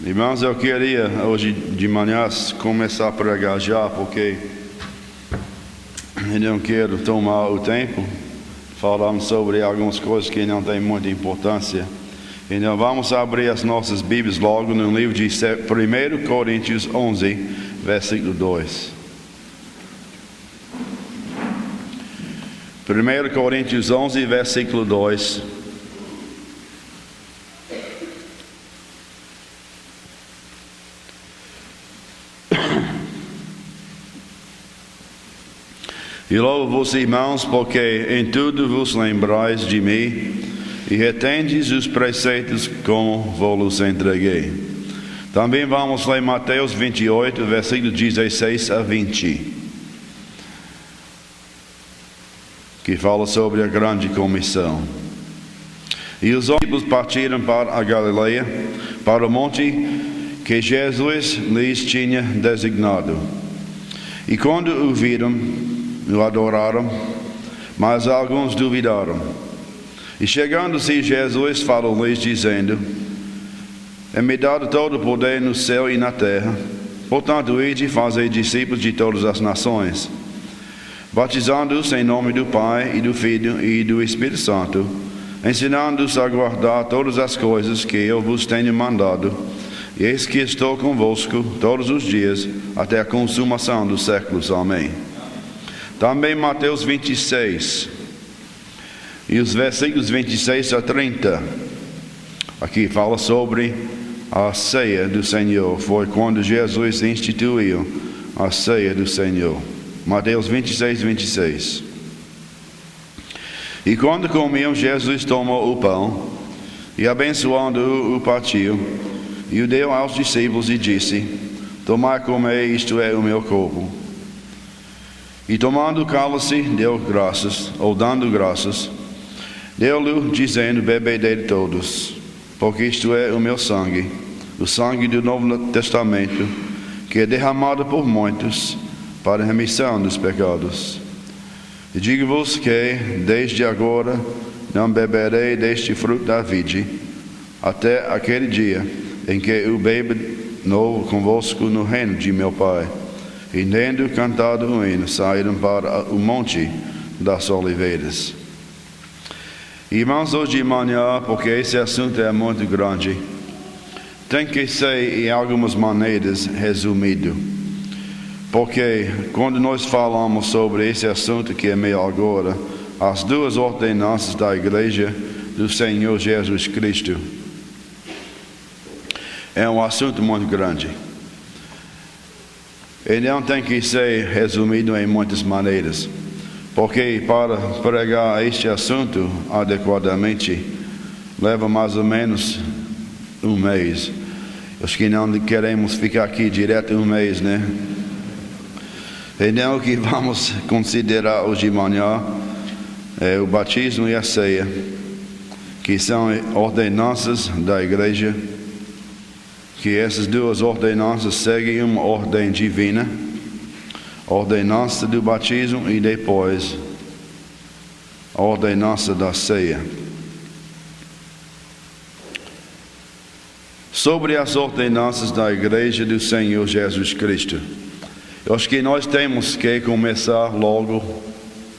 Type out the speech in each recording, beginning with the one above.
Irmãos, eu queria hoje de manhã começar a pregar já, porque eu não quero tomar o tempo falando sobre algumas coisas que não têm muita importância. Então vamos abrir as nossas Bíblias logo no livro de 1 Coríntios 11, versículo 2. 1 Coríntios 11, versículo 2. E louvo-vos, irmãos, porque em tudo vos lembrais de mim e retendes os preceitos como vos entreguei. Também vamos ler Mateus 28, versículos 16 a 20, que fala sobre a grande comissão. E os discípulos partiram para a Galileia, para o monte que Jesus lhes tinha designado. E quando o viram, o adoraram, mas alguns duvidaram. E chegando-se Jesus falou-lhes dizendo: é-me dado todo o poder no céu e na terra. Portanto, ide e fazei discípulos de todas as nações, batizando-os em nome do Pai e do Filho e do Espírito Santo, ensinando-os a guardar todas as coisas que eu vos tenho mandado. E eis que estou convosco todos os dias, até a consumação dos séculos. Amém. Também Mateus 26, e os versículos 26 a 30, aqui fala sobre a ceia do Senhor. Foi quando Jesus instituiu a ceia do Senhor. Mateus 26, 26. E quando comiam, Jesus tomou o pão, e abençoando-o, o partiu, e o deu aos discípulos e disse: tomai e comei, isto é o meu corpo. E tomando o cálice, deu graças, ou dando graças, deu-lhe, dizendo: bebei dele todos, porque isto é o meu sangue, o sangue do Novo Testamento, que é derramado por muitos para a remissão dos pecados. E digo-vos que, desde agora, não beberei deste fruto da vide, até aquele dia em que o beba novo convosco no reino de meu Pai. E tendo cantado o hino, saíram para o monte das oliveiras. Irmãos, hoje de manhã, porque esse assunto é muito grande, tem que ser em algumas maneiras resumido. Porque quando nós falamos sobre esse assunto que é meio agora, as duas ordenanças da igreja do Senhor Jesus Cristo, é um assunto muito grande. E não tem que ser resumido em muitas maneiras, porque para pregar este assunto adequadamente leva mais ou menos um mês. Acho que não queremos ficar aqui direto um mês, né? Então o que vamos considerar hoje de manhã é o batismo e a ceia, que são ordenanças da igreja, que essas duas ordenanças seguem uma ordem divina, a ordenança do batismo e depois a ordenança da ceia. Sobre as ordenanças da igreja do Senhor Jesus Cristo, eu acho que nós temos que começar logo,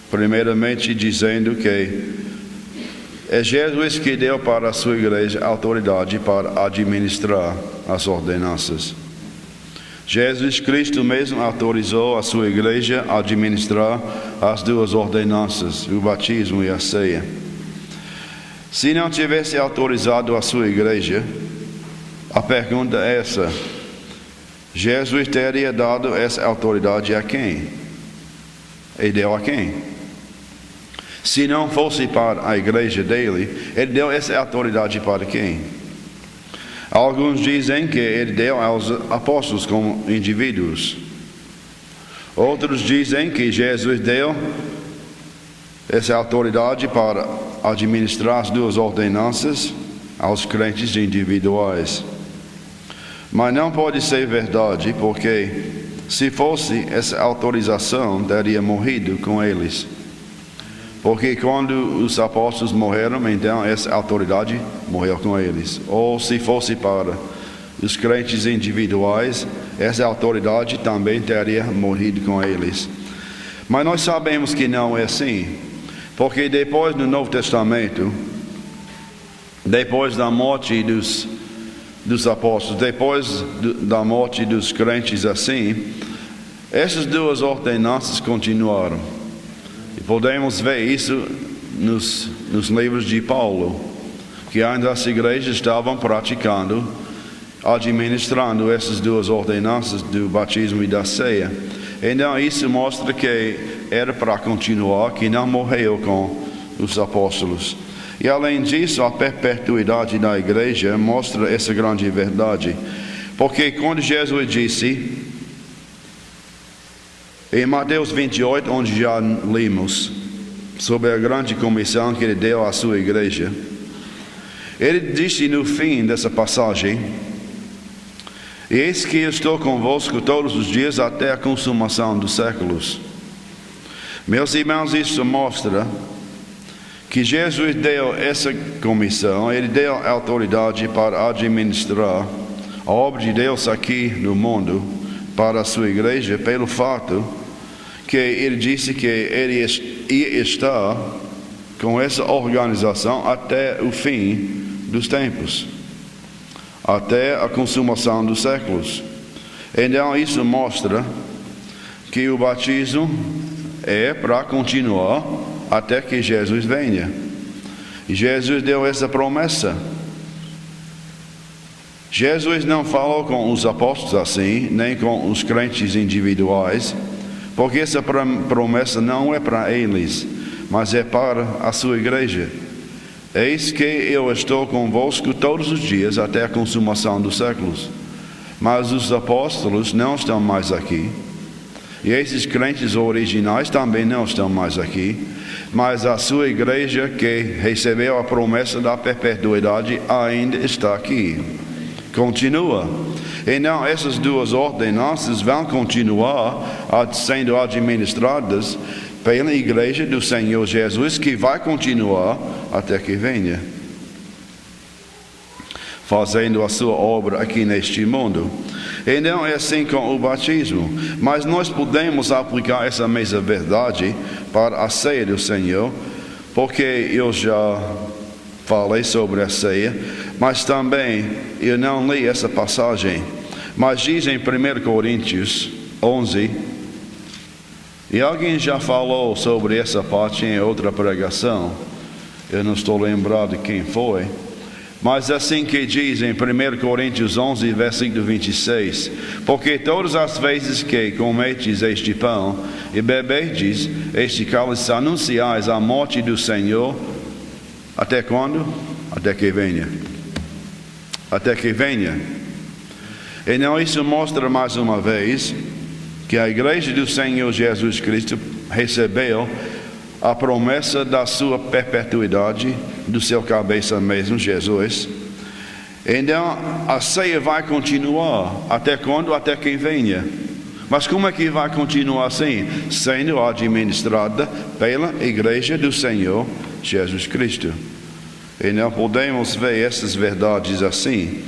primeiramente dizendo que é Jesus que deu para a sua igreja autoridade para administrar as ordenanças. Jesus Cristo mesmo autorizou a sua igreja a administrar as duas ordenanças, o batismo e a ceia. Se não tivesse autorizado a sua igreja, a pergunta é essa: Jesus teria dado essa autoridade a quem? E deu a quem? Se não fosse para a igreja dele, ele deu essa autoridade para quem? Alguns dizem que ele deu aos apóstolos como indivíduos. Outros dizem que Jesus deu essa autoridade para administrar as duas ordenanças aos crentes individuais. Mas não pode ser verdade, porque se fosse essa autorização, teria morrido com eles. Porque quando os apóstolos morreram, então essa autoridade morreu com eles. Ou se fosse para os crentes individuais, essa autoridade também teria morrido com eles. Mas nós sabemos que não é assim, porque depois no Novo Testamento, depois da morte dos apóstolos, depois da morte dos crentes assim, essas duas ordenanças continuaram. E podemos ver isso nos livros de Paulo, que ainda as igrejas estavam praticando, administrando essas duas ordenanças do batismo e da ceia. Então isso mostra que era para continuar, que não morreu com os apóstolos. E além disso, a perpetuidade da igreja mostra essa grande verdade. Porque quando Jesus disse, em Mateus 28, onde já lemos, sobre a grande comissão que ele deu à sua igreja, ele disse no fim dessa passagem: eis que eu estou convosco todos os dias até a consumação dos séculos. Meus irmãos, isso mostra que Jesus deu essa comissão, ele deu autoridade para administrar a obra de Deus aqui no mundo para a sua igreja, pelo fato que ele disse que ele ia estar com essa organização até o fim dos tempos, até a consumação dos séculos. Então isso mostra que o batismo é para continuar até que Jesus venha. E Jesus deu essa promessa. Jesus não falou com os apóstolos assim, nem com os crentes individuais, porque essa promessa não é para eles, mas é para a sua igreja. Eis que eu estou convosco todos os dias até a consumação dos séculos. Mas os apóstolos não estão mais aqui. E esses crentes originais também não estão mais aqui. Mas a sua igreja, que recebeu a promessa da perpetuidade, ainda está aqui. Continua. Então essas duas ordenanças vão continuar sendo administradas pela igreja do Senhor Jesus, que vai continuar até que venha, fazendo a sua obra aqui neste mundo. Então é assim com o batismo. Mas nós podemos aplicar essa mesma verdade para a ceia do Senhor, porque eu já falei sobre a ceia, mas também eu não li essa passagem, mas diz em 1 Coríntios 11, e alguém já falou sobre essa parte em outra pregação, eu não estou lembrado de quem foi, mas assim que diz em 1 Coríntios 11, versículo 26, porque todas as vezes que cometes este pão e bebedes este cálice, anunciais a morte do Senhor, até quando? Até que venha. Até que venha. Então isso mostra mais uma vez que a igreja do Senhor Jesus Cristo recebeu a promessa da sua perpetuidade, do seu cabeça mesmo, Jesus. Então a ceia vai continuar. Até quando? Até que venha. Mas como é que vai continuar assim? Sendo administrada pela igreja do Senhor Jesus Cristo. E não podemos ver essas verdades assim.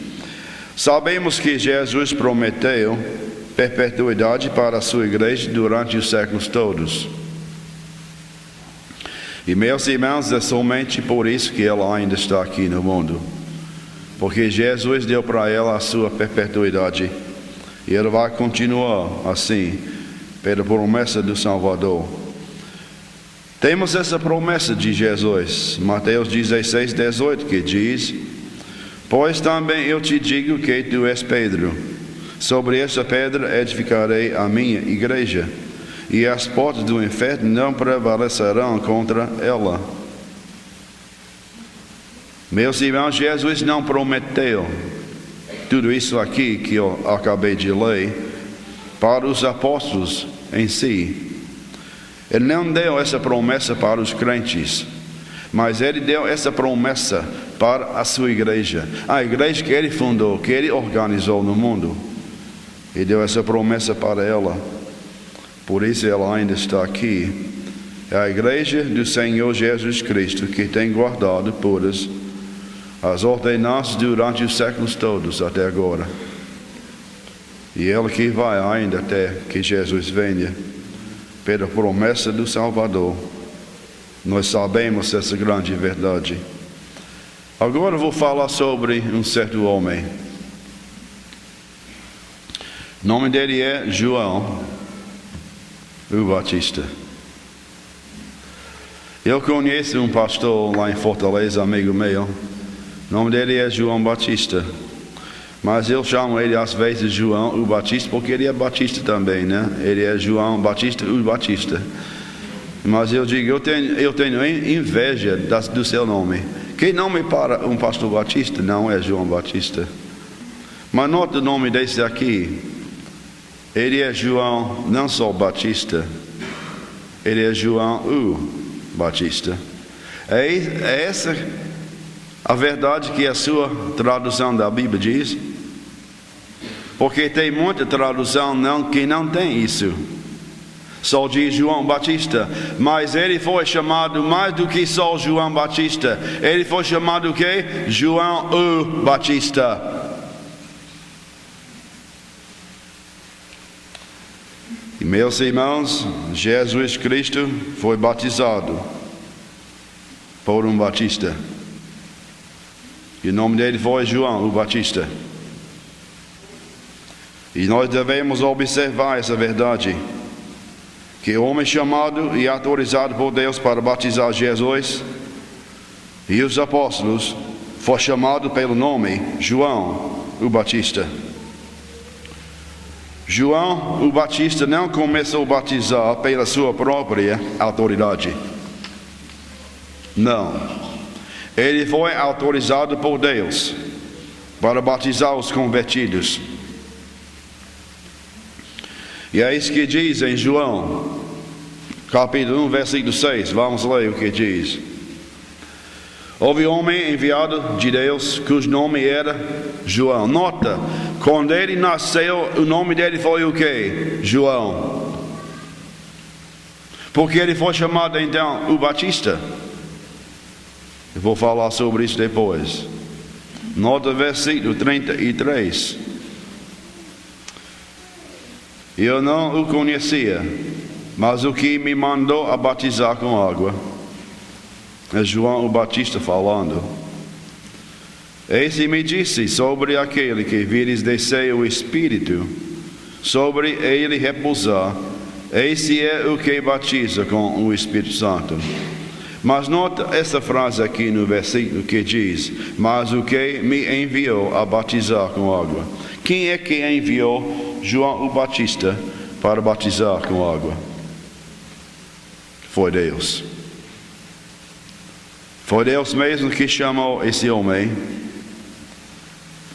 Sabemos que Jesus prometeu perpetuidade para a sua igreja durante os séculos todos. E meus irmãos, é somente por isso que ela ainda está aqui no mundo. Porque Jesus deu para ela a sua perpetuidade. E ela vai continuar assim, pela promessa do Salvador. Temos essa promessa de Jesus, Mateus 16, 18, que diz: pois também eu te digo que tu és Pedro, sobre essa pedra edificarei a minha igreja, e as portas do inferno não prevalecerão contra ela. Meus irmãos, Jesus não prometeu tudo isso aqui que eu acabei de ler para os apóstolos em si. Ele não deu essa promessa para os crentes, mas ele deu essa promessa para a sua igreja, a igreja que ele fundou, que ele organizou no mundo. E deu essa promessa para ela. Por isso ela ainda está aqui. É a igreja do Senhor Jesus Cristo que tem guardado todas as ordenanças durante os séculos todos até agora. E ele que vai ainda até que Jesus venha, pela promessa do Salvador. Nós sabemos essa grande verdade. Agora vou falar sobre um certo homem. O nome dele é João, o Batista. Eu conheço um pastor lá em Fortaleza, amigo meu. O nome dele é João Batista. Mas eu chamo ele às vezes João o Batista, porque ele é Batista também, né? Ele é João Batista o Batista. Mas eu digo, eu tenho inveja do seu nome. Que nome para um pastor Batista não é João Batista. Mas nota o nome desse aqui. Ele é João não só Batista, ele é João o Batista. É essa a verdade que a sua tradução da Bíblia diz? Porque tem muita tradução que não tem isso. Só diz João Batista. Mas ele foi chamado mais do que só João Batista. Ele foi chamado o quê? João o Batista. E meus irmãos, Jesus Cristo foi batizado por um Batista. E o nome dele foi João o Batista. E nós devemos observar essa verdade, que o homem chamado e autorizado por Deus para batizar Jesus e os apóstolos foi chamado pelo nome João o Batista. João o Batista não começou a batizar pela sua própria autoridade. Não. Ele foi autorizado por Deus para batizar os convertidos. E é isso que diz em João, capítulo 1, versículo 6. Vamos ler o que diz. Houve um homem enviado de Deus, cujo nome era João. Nota, quando ele nasceu, o nome dele foi o quê? João. Porque ele foi chamado então o Batista. Eu vou falar sobre isso depois. Nota versículo 33. Eu não o conhecia, mas o que me mandou a batizar com água é João o Batista falando. Esse me disse sobre aquele que vires descer o Espírito, sobre ele repousar. Esse é o que batiza com o Espírito Santo. Mas nota essa frase aqui no versículo que diz: mas o que me enviou a batizar com água. Quem é que enviou João o Batista para batizar com água? Foi Deus. Foi Deus mesmo que chamou esse homem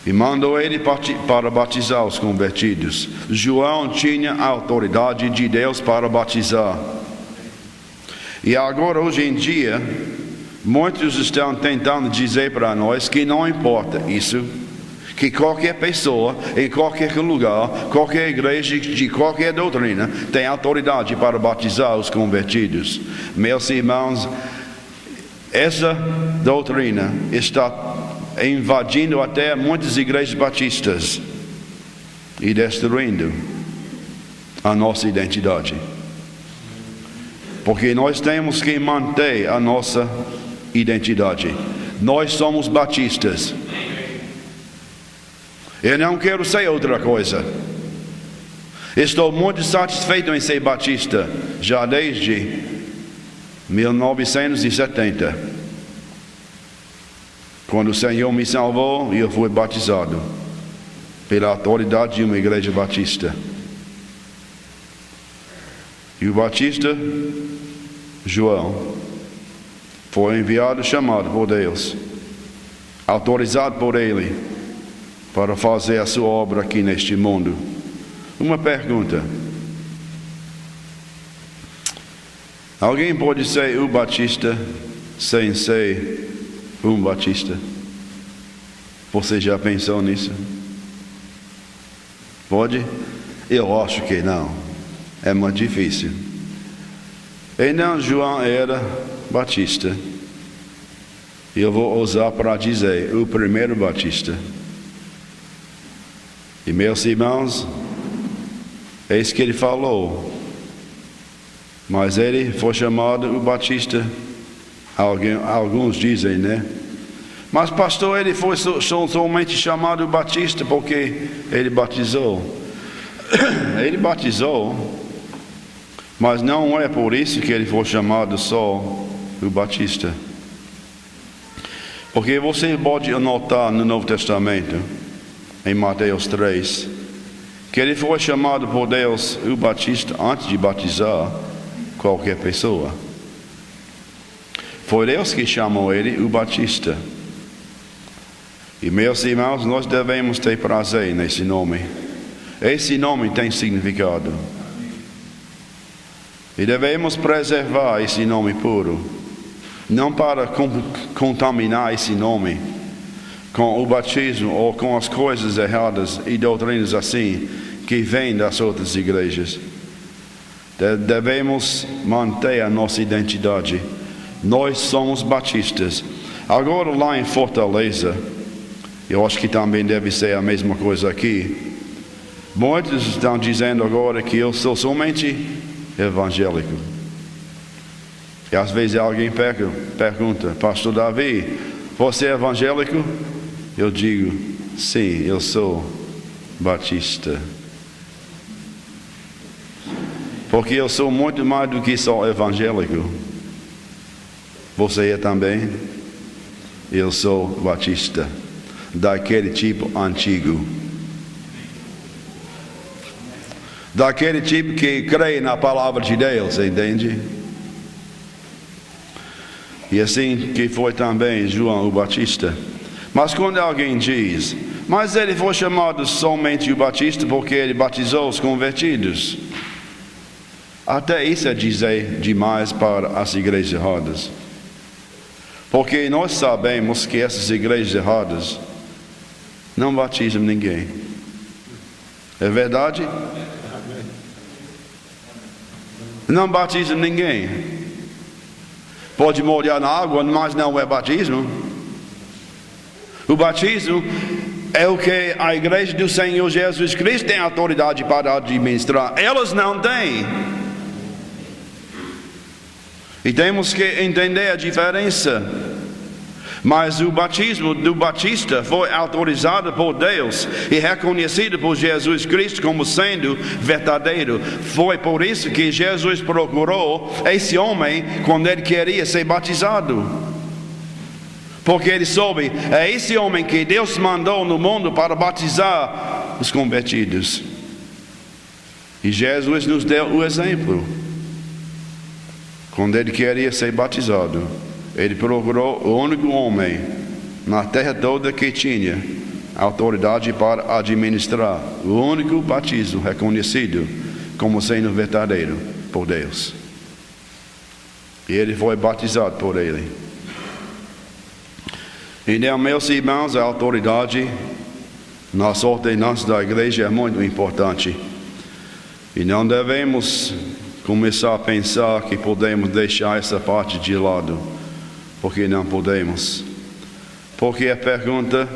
e mandou ele para batizar os convertidos. João tinha a autoridade de Deus para batizar. E agora, hoje em dia, muitos estão tentando dizer para nós que não importa isso, que qualquer pessoa, em qualquer lugar, qualquer igreja, de qualquer doutrina, tem autoridade para batizar os convertidos. Meus irmãos, essa doutrina está invadindo até muitas igrejas batistas e destruindo a nossa identidade. Porque nós temos que manter a nossa identidade. Nós somos batistas. Eu não quero ser outra coisa. Estou muito satisfeito em ser batista, já desde 1970. Quando o Senhor me salvou e eu fui batizado pela autoridade de uma igreja batista. E o Batista, João, foi enviado, chamado por Deus, autorizado por Ele, para fazer a sua obra aqui neste mundo. Uma pergunta: alguém pode ser o Batista sem ser um Batista? Você já pensou nisso? Pode? Eu acho que não. É muito difícil. Então João era Batista. E eu vou usar para dizer o primeiro Batista. E meus irmãos, É isso que ele falou. Mas ele foi chamado o Batista. Alguns dizem, né? Mas pastor, ele foi somente chamado o Batista porque ele batizou. Ele batizou, mas não é por isso que ele foi chamado só o Batista. Porque você pode anotar no Novo Testamento, em Mateus 3, que ele foi chamado por Deus o Batista antes de batizar qualquer pessoa. Foi Deus que chamou ele o Batista. E meus irmãos, nós devemos ter prazer nesse nome. Esse nome tem significado. E devemos preservar esse nome puro. Não para contaminar esse nome com o batismo ou com as coisas erradas e doutrinas assim que vêm das outras igrejas. Devemos manter a nossa identidade. Nós somos batistas. Agora lá em Fortaleza, eu acho que também deve ser a mesma coisa aqui. Muitos estão dizendo agora que eu sou somente evangélico. E às vezes alguém pergunta, pastor Davi, você é evangélico? Eu digo, sim, eu sou batista. Porque eu sou muito mais do que só evangélico. Você é também? Eu sou batista, daquele tipo antigo. Daquele tipo que crê na palavra de Deus, entende? E assim que foi também João o Batista. Mas quando alguém diz, mas ele foi chamado somente o Batista porque ele batizou os convertidos. Até isso é dizer demais para as igrejas erradas. Porque nós sabemos que essas igrejas erradas não batizam ninguém. É verdade? Não batizam ninguém. Pode molhar na água, mas não é batismo. O batismo é o que a igreja do Senhor Jesus Cristo tem autoridade para administrar. Elas não têm. E temos que entender a diferença. Mas o batismo do Batista foi autorizado por Deus e reconhecido por Jesus Cristo como sendo verdadeiro. Foi por isso que Jesus procurou esse homem quando ele queria ser batizado. Porque ele soube, é esse homem que Deus mandou no mundo para batizar os convertidos. E Jesus nos deu o exemplo. Quando ele queria ser batizado, ele procurou o único homem na terra toda que tinha autoridade para administrar o único batismo reconhecido como sendo verdadeiro por Deus. E ele foi batizado por ele. Então, meus irmãos, a autoridade nas ordenanças da igreja é muito importante. E não devemos começar a pensar que podemos deixar essa parte de lado. Porque não podemos. Porque a pergunta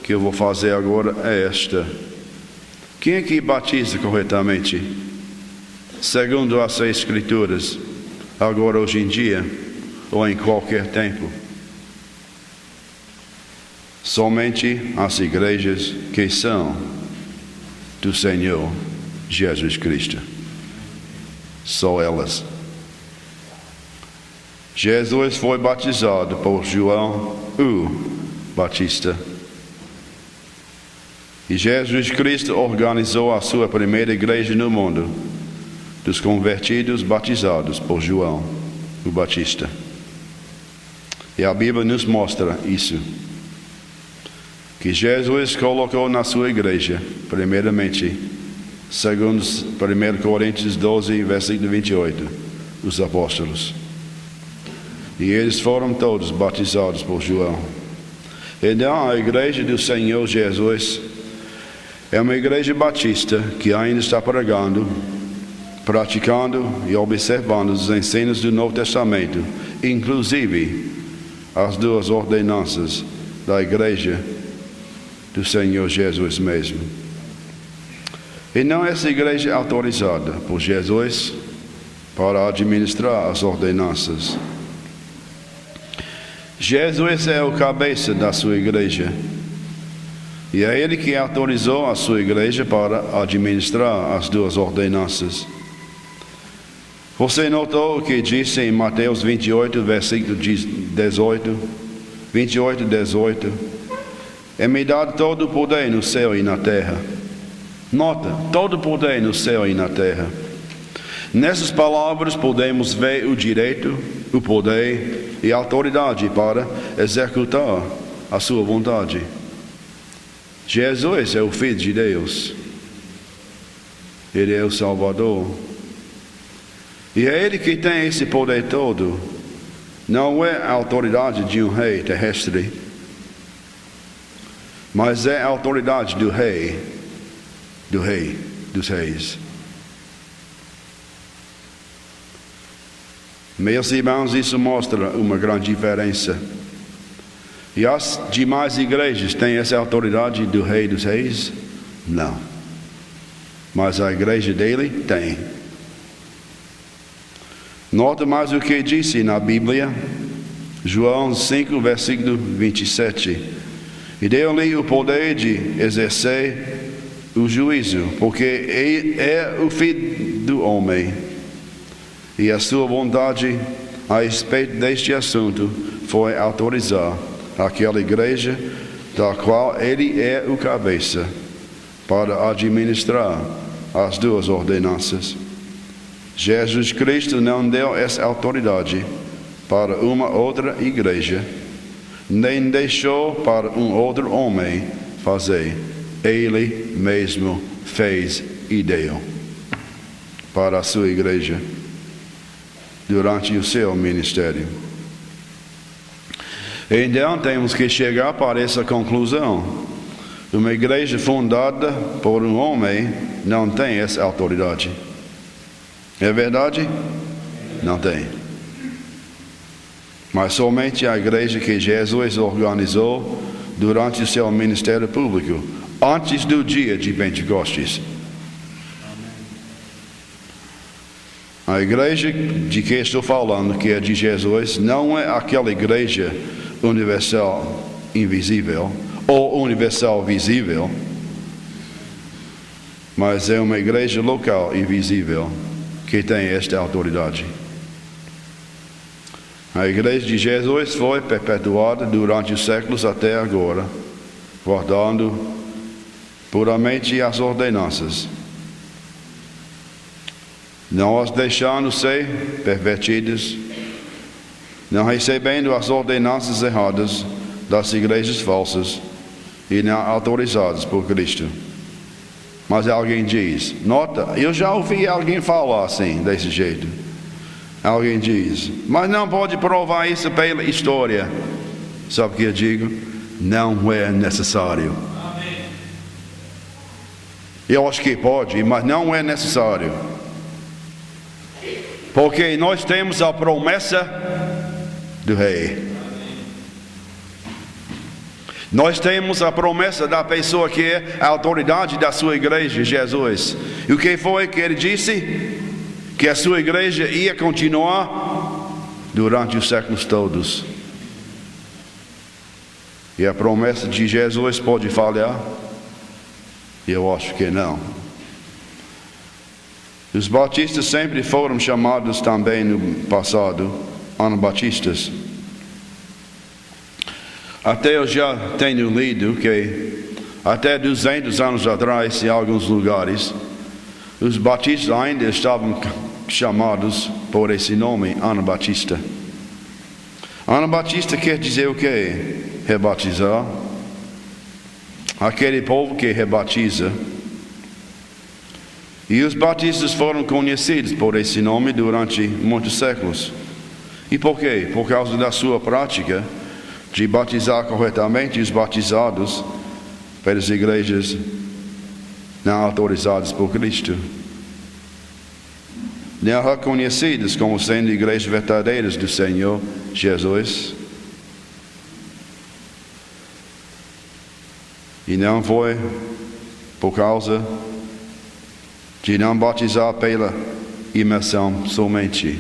que eu vou fazer agora é esta: quem é que batiza corretamente? Segundo as Escrituras, agora hoje em dia, ou em qualquer tempo? Somente as igrejas que são do Senhor Jesus Cristo. Só elas. Jesus foi batizado por João o Batista. E Jesus Cristo organizou a sua primeira igreja no mundo, dos convertidos batizados por João o Batista. E a Bíblia nos mostra isso. Que Jesus colocou na sua igreja, primeiramente, segundo 1 Coríntios 12, versículo 28, os apóstolos. E eles foram todos batizados por João. Então a igreja do Senhor Jesus é uma igreja batista que ainda está pregando, praticando e observando os ensinos do Novo Testamento, inclusive as duas ordenanças da igreja do Senhor Jesus mesmo. E não essa igreja autorizada por Jesus para administrar as ordenanças. Jesus é o cabeça da sua igreja. E é Ele que autorizou a sua igreja para administrar as duas ordenanças. Você notou o que disse em Mateus 28, versículo 18? 28, 18. É-me dado todo o poder no céu e na terra. Nota, todo o poder no céu e na terra. Nessas palavras podemos ver o direito, o poder e a autoridade para executar a sua vontade. Jesus é o Filho de Deus. Ele é o Salvador. E é Ele que tem esse poder todo. Não é a autoridade de um rei terrestre, mas é a autoridade do rei dos reis. Meus irmãos, isso mostra uma grande diferença. E as demais igrejas têm essa autoridade do Rei dos Reis? Não. Mas a igreja dele tem. Nota mais o que disse na Bíblia, João 5, versículo 27. E deu-lhe o poder de exercer o juízo, porque é o Filho do homem. E a sua vontade a respeito deste assunto foi autorizar aquela igreja da qual ele é o cabeça para administrar as duas ordenanças. Jesus Cristo não deu essa autoridade para uma outra igreja, nem deixou para um outro homem fazer. Ele mesmo fez e deu para a sua igreja durante o seu ministério. Então temos que chegar para essa conclusão. Uma igreja fundada por um homem não tem essa autoridade. É verdade? Não tem. Mas somente a igreja que Jesus organizou durante o seu ministério público, antes do dia de Pentecostes. A igreja de que estou falando, que é de Jesus, não é aquela igreja universal invisível ou universal visível, mas é uma igreja local e visível que tem esta autoridade. A igreja de Jesus foi perpetuada durante os séculos até agora, guardando puramente as ordenanças, não as deixando ser pervertidas, não recebendo as ordenanças erradas das igrejas falsas e não autorizadas por Cristo. Mas alguém diz, nota, eu já ouvi alguém falar assim, desse jeito. Alguém diz, mas não pode provar isso pela história. Sabe o que eu digo? Não é necessário. Eu acho que pode, mas não é necessário. Porque nós temos a promessa do Rei. Nós temos a promessa da pessoa que é a autoridade da sua igreja, Jesus. E o que foi que ele disse? Que a sua igreja ia continuar durante os séculos todos. E a promessa de Jesus pode falhar? Eu acho que não. Os batistas sempre foram chamados também no passado anabatistas. Até eu já tenho lido que até 200 anos atrás, em alguns lugares, os batistas ainda estavam chamados por esse nome, anabatista. Anabatista quer dizer o quê? Rebatizar. Aquele povo que rebatiza. E os batistas foram conhecidos por esse nome durante muitos séculos. E por quê? Por causa da sua prática de batizar corretamente os batizados pelas igrejas não autorizadas por Cristo. Não reconhecidas como sendo igrejas verdadeiras do Senhor Jesus. E não foi por causa de não batizar pela imersão somente.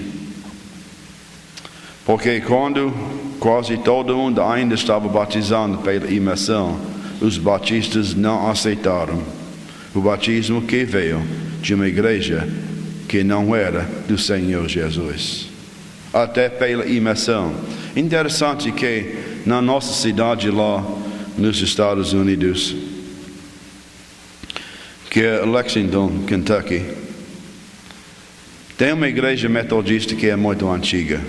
Porque quando quase todo mundo ainda estava batizando pela imersão, os batistas não aceitaram o batismo que veio de uma igreja que não era do Senhor Jesus. Até pela imersão. Interessante que na nossa cidade lá nos Estados Unidos, que é Lexington, Kentucky, tem uma igreja metodista que é muito antiga.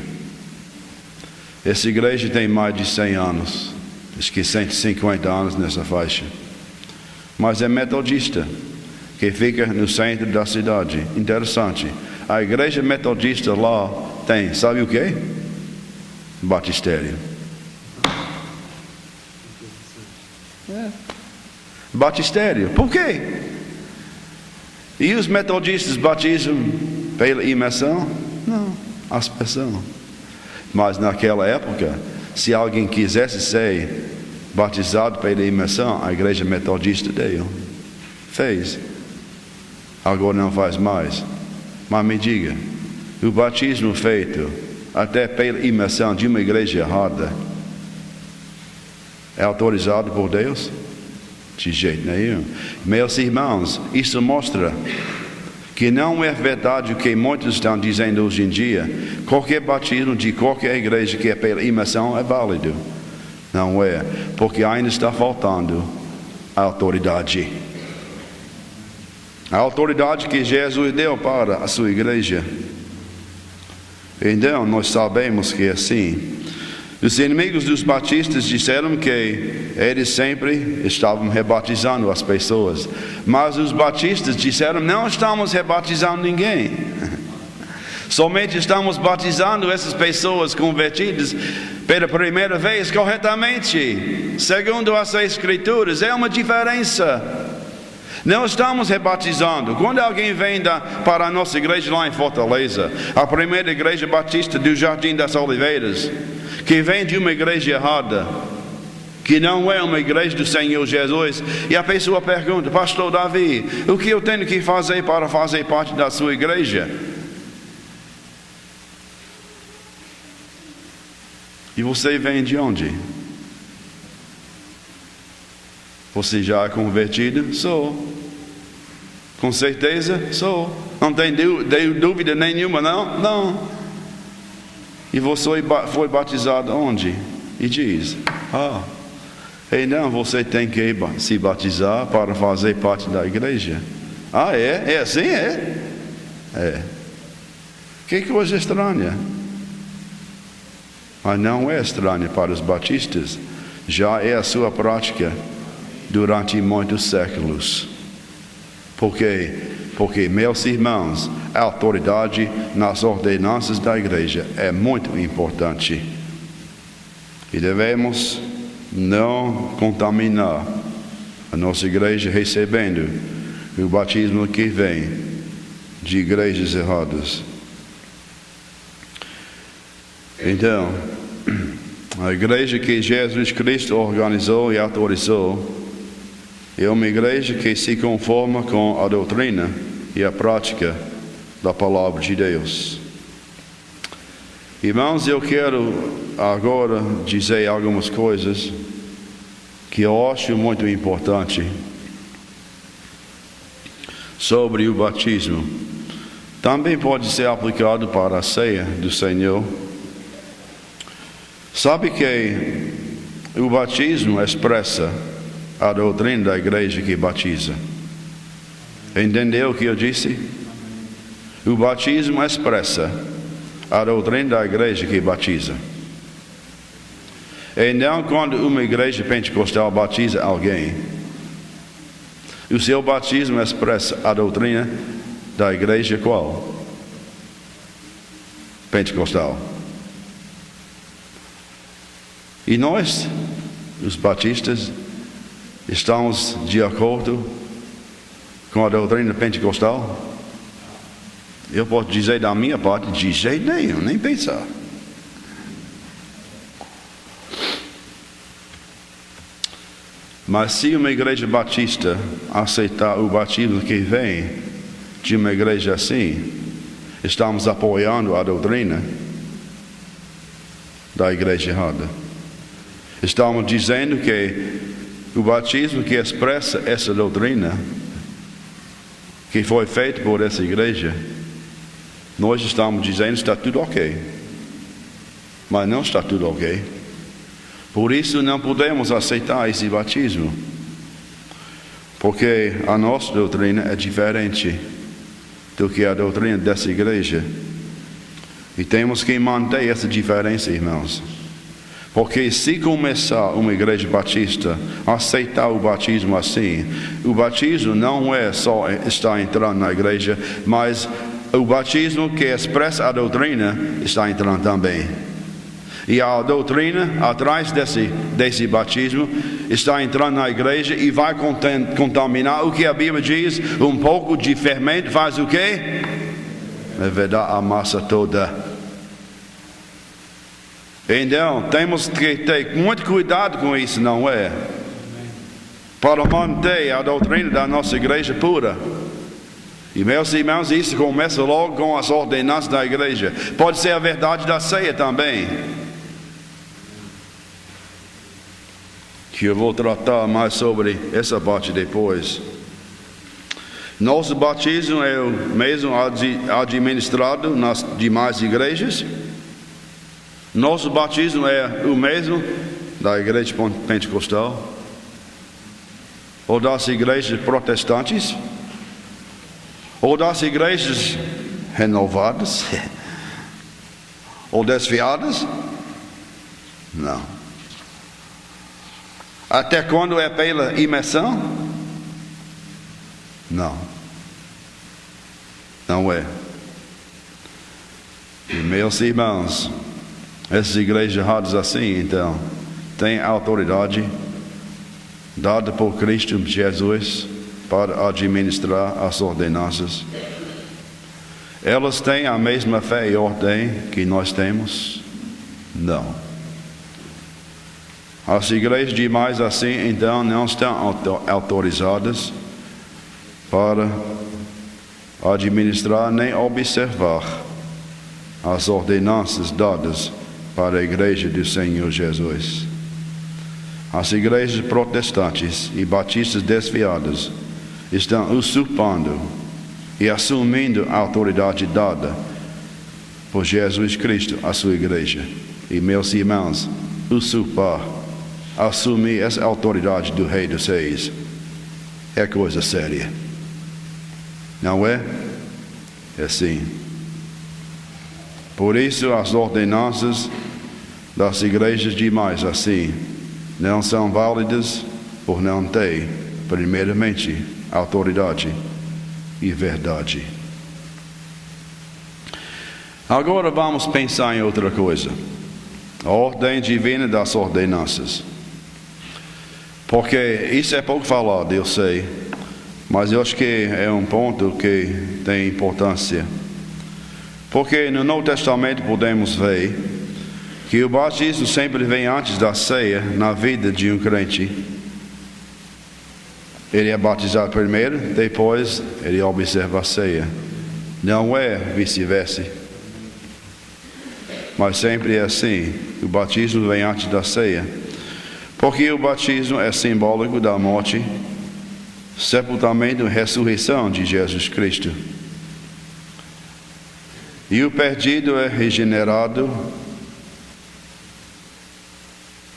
Essa igreja tem mais de 100 anos, acho que 150 anos nessa faixa. Mas é metodista, que fica no centro da cidade. Interessante. A igreja metodista lá tem, sabe o quê? Batistério. Batistério. Por quê? E os metodistas batizam pela imersão? Não, aspersão. Mas naquela época, se alguém quisesse ser batizado pela imersão, a igreja metodista fez. Agora não faz mais. Mas me diga, o batismo feito até pela imersão de uma igreja errada é autorizado por Deus? De jeito nenhum. Meus irmãos, isso mostra que não é verdade o que muitos estão dizendo hoje em dia. Qualquer batismo de qualquer igreja que é pela imersão é válido. Não é, porque ainda está faltando a autoridade. A autoridade que Jesus deu para a sua igreja. Então, nós sabemos que é assim. Os inimigos dos batistas disseram que eles sempre estavam rebatizando as pessoas. Mas os batistas disseram, não estamos rebatizando ninguém. Somente estamos batizando essas pessoas convertidas pela primeira vez corretamente. Segundo as Escrituras, é uma diferença. Não estamos rebatizando. Quando alguém vem para a nossa igreja lá em Fortaleza, a primeira igreja batista do Jardim das Oliveiras, que vem de uma igreja errada, que não é uma igreja do Senhor Jesus, e a pessoa pergunta, Pastor Davi, o que eu tenho que fazer para fazer parte da sua igreja? E você vem de onde? Você já é convertido? Sou. Com certeza? Sou. Não tem dúvida nenhuma, não? Não. E você foi batizado onde? E diz, então você tem que se batizar para fazer parte da igreja. É? É assim? É. Que coisa estranha. Mas não é estranha para os batistas. Já é a sua prática durante muitos séculos. Por quê? Porque, meus irmãos, a autoridade nas ordenanças da igreja é muito importante. E devemos não contaminar a nossa igreja recebendo o batismo que vem de igrejas erradas. Então, a igreja que Jesus Cristo organizou e autorizou é uma igreja que se conforma com a doutrina e a prática da palavra de Deus. Irmãos, eu quero agora dizer algumas coisas que eu acho muito importante sobre o batismo. Também pode ser aplicado para a ceia do Senhor. Sabe que o batismo expressa a doutrina da igreja que batiza. Entendeu o que eu disse? O batismo expressa a doutrina da igreja que batiza. Então, quando uma igreja pentecostal batiza alguém, o seu batismo expressa a doutrina da igreja qual? Pentecostal. E nós, os batistas, estamos de acordo com a doutrina pentecostal? Eu posso dizer da minha parte, de jeito nenhum, nem pensar. Mas se uma igreja batista aceitar o batismo que vem de uma igreja assim, estamos apoiando a doutrina da igreja errada. Estamos dizendo que o batismo que expressa essa doutrina, que foi feito por essa igreja, nós estamos dizendo que está tudo ok. Mas não está tudo ok. Por isso não podemos aceitar esse batismo. Porque a nossa doutrina é diferente do que a doutrina dessa igreja. E temos que manter essa diferença, irmãos. Porque se começar uma igreja batista a aceitar o batismo assim, o batismo não é só estar entrando na igreja, mas o batismo que expressa a doutrina está entrando também. E a doutrina atrás desse batismo está entrando na igreja e vai contaminar o que a Bíblia diz. Um pouco de fermento faz o quê? Vai dar a massa toda. Então, temos que ter muito cuidado com isso, não é? Para manter a doutrina da nossa igreja pura. E meus irmãos, isso começa logo com as ordenanças da igreja. Pode ser a verdade da ceia também, que eu vou tratar mais sobre essa parte depois. Nosso batismo é o mesmo administrado nas demais igrejas. Nosso batismo é o mesmo da igreja pentecostal ou das igrejas protestantes ou das igrejas renovadas ou desviadas? Não. Até quando é pela imersão? Não. Não é. E meus irmãos, essas igrejas erradas assim, então, têm autoridade dada por Cristo Jesus para administrar as ordenanças. Elas têm a mesma fé e ordem que nós temos? Não. As igrejas demais assim, então, não estão autorizadas para administrar nem observar as ordenanças dadas para a igreja do Senhor Jesus. As igrejas protestantes e batistas desviadas estão usurpando e assumindo a autoridade dada por Jesus Cristo à sua igreja. E meus irmãos, usurpar, assumir essa autoridade do Rei dos Reis é coisa séria. Não é? É sim. Por isso as ordenanças das igrejas demais assim não são válidas por não ter, primeiramente, autoridade e verdade. Agora vamos pensar em outra coisa. A ordem divina das ordenanças. Porque isso é pouco falado, eu sei, mas eu acho que é um ponto que tem importância. Porque no Novo Testamento podemos ver que o batismo sempre vem antes da ceia na vida de um crente. Ele é batizado primeiro, depois ele observa a ceia. Não é vice-versa, mas sempre é assim. O batismo vem antes da ceia, porque o batismo é simbólico da morte, sepultamento e ressurreição de Jesus Cristo. E o perdido é regenerado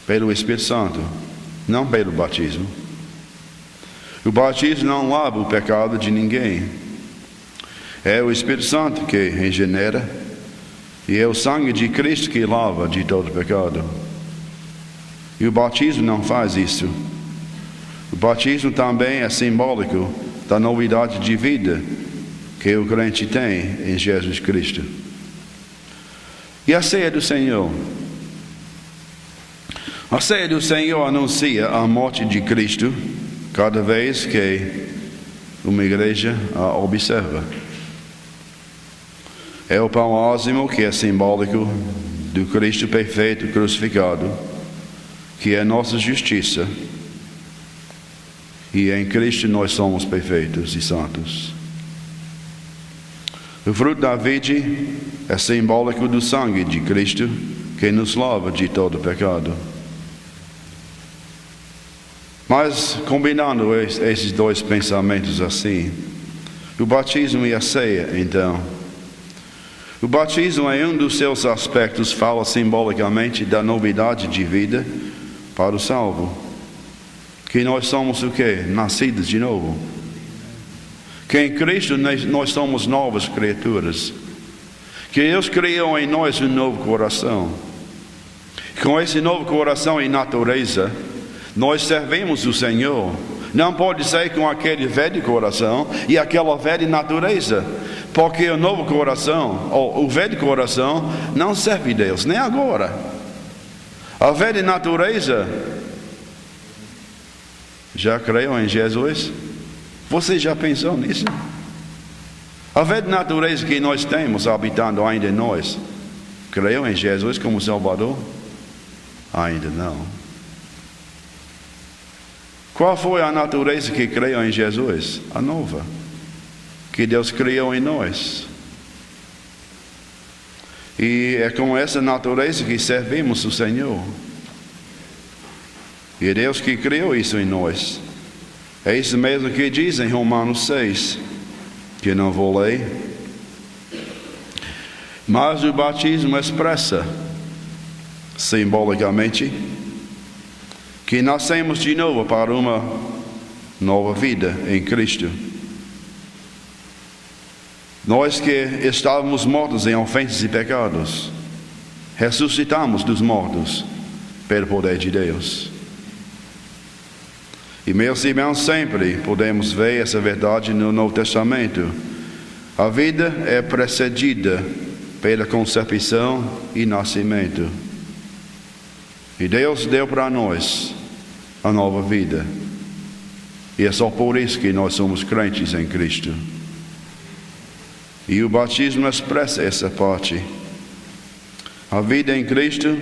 pelo Espírito Santo, não pelo batismo. O batismo não lava o pecado de ninguém. É o Espírito Santo que regenera e é o sangue de Cristo que lava de todo pecado. E o batismo não faz isso. O batismo também é simbólico da novidade de vida que o crente tem em Jesus Cristo. E a ceia do Senhor? A ceia do Senhor anuncia a morte de Cristo cada vez que uma igreja a observa. É o pão ázimo que é simbólico do Cristo perfeito crucificado, que é nossa justiça. E em Cristo nós somos perfeitos e santos. O fruto da vide é simbólico do sangue de Cristo que nos lava de todo pecado. Mas, combinando esses dois pensamentos assim, o batismo e a ceia, então. O batismo, em um dos seus aspectos, fala simbolicamente da novidade de vida para o salvo. Que nós somos o quê? Nascidos de novo. Que em Cristo nós somos novas criaturas. Que Deus criou em nós um novo coração. Com esse novo coração e natureza, nós servimos o Senhor. Não pode ser com aquele velho coração e aquela velha natureza. Porque o novo coração, ou o velho coração, não serve a Deus, nem agora. A velha natureza já creu em Jesus? Você já pensou nisso? A velha natureza que nós temos habitando ainda em nós, creu em Jesus como Salvador? Ainda não. Qual foi a natureza que creu em Jesus? A nova, que Deus criou em nós. E é com essa natureza que servimos o Senhor. E é Deus que criou isso em nós. É isso mesmo que diz em Romanos 6, que não vou ler. Mas o batismo expressa, simbolicamente, que nascemos de novo para uma nova vida em Cristo. Nós que estávamos mortos em ofensas e pecados, ressuscitamos dos mortos pelo poder de Deus. E meus irmãos, sempre podemos ver essa verdade no Novo Testamento. A vida é precedida pela concepção e nascimento. E Deus deu para nós a nova vida. E é só por isso que nós somos crentes em Cristo. E o batismo expressa essa parte. A vida em Cristo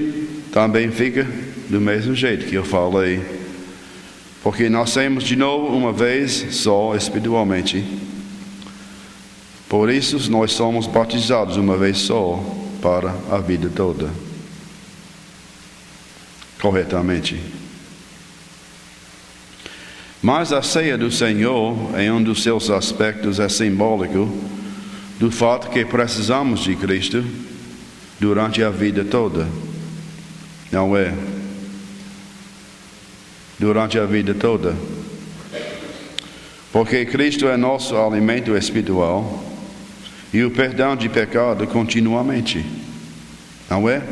também fica do mesmo jeito que eu falei. Porque nascemos de novo uma vez só espiritualmente. Por isso nós somos batizados uma vez só para a vida toda. Corretamente. Mas a ceia do Senhor, em um dos seus aspectos, é simbólico do fato que precisamos de Cristo durante a vida toda. Não é? Durante a vida toda. Porque Cristo é nosso alimento espiritual e o perdão de pecado continuamente. Não é?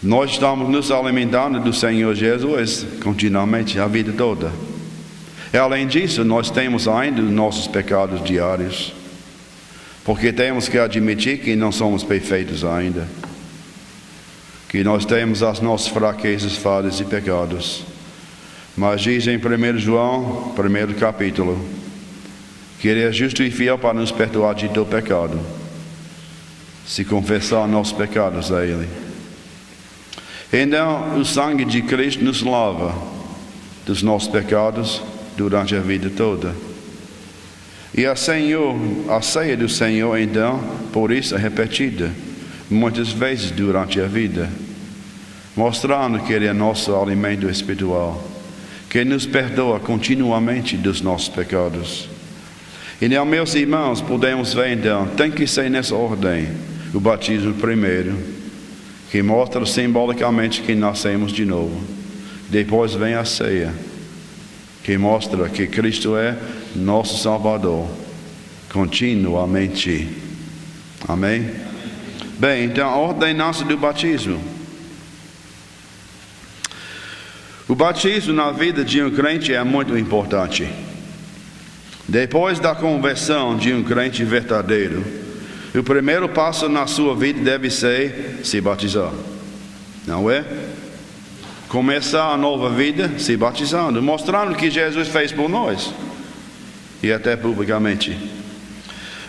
Nós estamos nos alimentando do Senhor Jesus continuamente, a vida toda. E além disso, nós temos ainda os nossos pecados diários. Porque temos que admitir que não somos perfeitos ainda. Que nós temos as nossas fraquezas, falhas e pecados. Mas diz em 1 João, 1º capítulo, que Ele é justo e fiel para nos perdoar de todo pecado, se confessar nossos pecados a Ele. Então, o sangue de Cristo nos lava dos nossos pecados durante a vida toda. E a ceia do Senhor, então, por isso é repetida muitas vezes durante a vida, mostrando que Ele é nosso alimento espiritual, que nos perdoa continuamente dos nossos pecados. Então, meus irmãos, podemos ver então, tem que ser nessa ordem, o batismo primeiro, que mostra simbolicamente que nascemos de novo. Depois vem a ceia, que mostra que Cristo é nosso Salvador, continuamente. Amém? Bem, então a ordenança do batismo. O batismo na vida de um crente é muito importante. Depois da conversão de um crente verdadeiro, o primeiro passo na sua vida deve ser se batizar. Não é? Começar a nova vida se batizando, mostrando o que Jesus fez por nós. E até publicamente.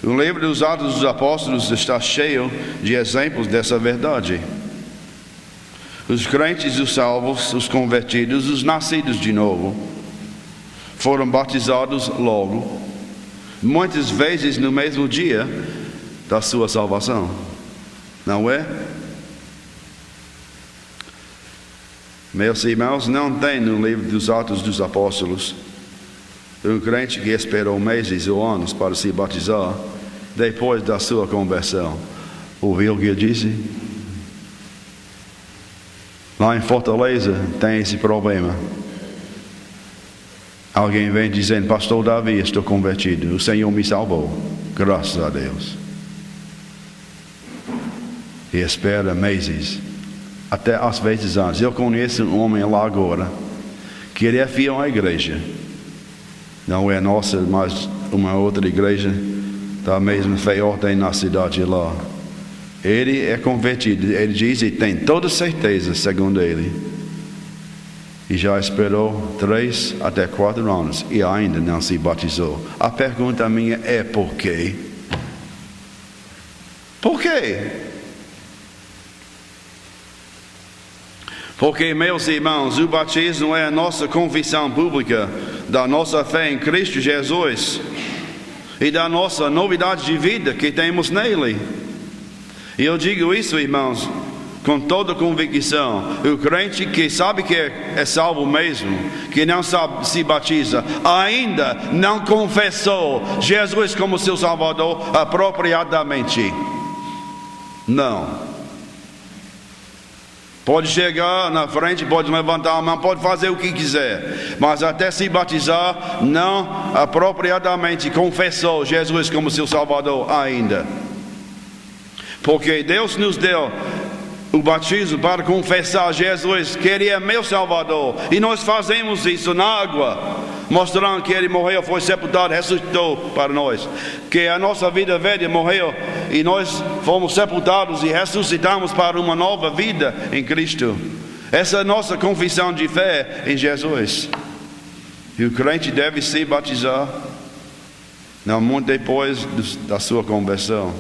O livro dos Atos dos Apóstolos está cheio de exemplos dessa verdade. Os crentes, os salvos, os convertidos, os nascidos de novo, foram batizados logo. muitas vezes no mesmo dia da sua salvação, não é? Meus irmãos, não tem no livro dos Atos dos Apóstolos um crente que esperou meses ou anos para se batizar depois da sua conversão. Ouviu o que eu disse? Lá em Fortaleza tem esse problema. Alguém vem dizendo: Pastor Davi, estou convertido, o Senhor me salvou, graças a Deus. E espera meses, até às vezes anos. Eu conheço um homem lá agora, que ele é fiel à igreja. Não é nossa, mas uma outra igreja da mesma fé ordem na cidade lá. Ele é convertido, ele diz e tem toda certeza, segundo ele. E já esperou 3 até 4 anos e ainda não se batizou. A pergunta minha é: por quê? Por quê? Porque, meus irmãos, o batismo é a nossa confissão pública da nossa fé em Cristo Jesus e da nossa novidade de vida que temos nele. E eu digo isso, irmãos, com toda convicção. O crente que sabe que é salvo mesmo, que não sabe, se batiza, ainda não confessou Jesus como seu Salvador apropriadamente. Não. Pode chegar na frente, pode levantar a mão, pode fazer o que quiser, mas até se batizar, não apropriadamente confessou Jesus como seu Salvador ainda. Porque Deus nos deu o batismo para confessar Jesus, que Ele é meu Salvador, e nós fazemos isso na água, mostrando que Ele morreu, foi sepultado, ressuscitou para nós, que a nossa vida velha morreu e nós fomos sepultados e ressuscitamos para uma nova vida em Cristo. Essa é a nossa confissão de fé em Jesus. E o crente deve se batizar, não muito depois da sua conversão.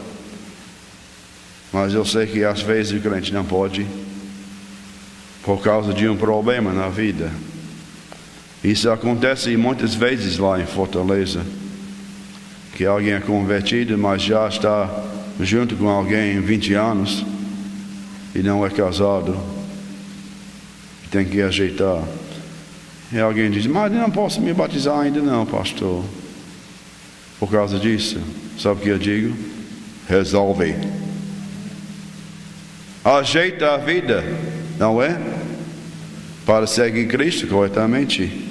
Mas eu sei que às vezes o crente não pode, por causa de um problema na vida. Isso acontece muitas vezes lá em Fortaleza, que alguém é convertido, mas já está junto com alguém 20 anos e não é casado, tem que ajeitar. E alguém diz: mas eu não posso me batizar ainda não, pastor. Por causa disso, sabe o que eu digo? Resolve. Ajeita a vida, não é? Para seguir Cristo corretamente.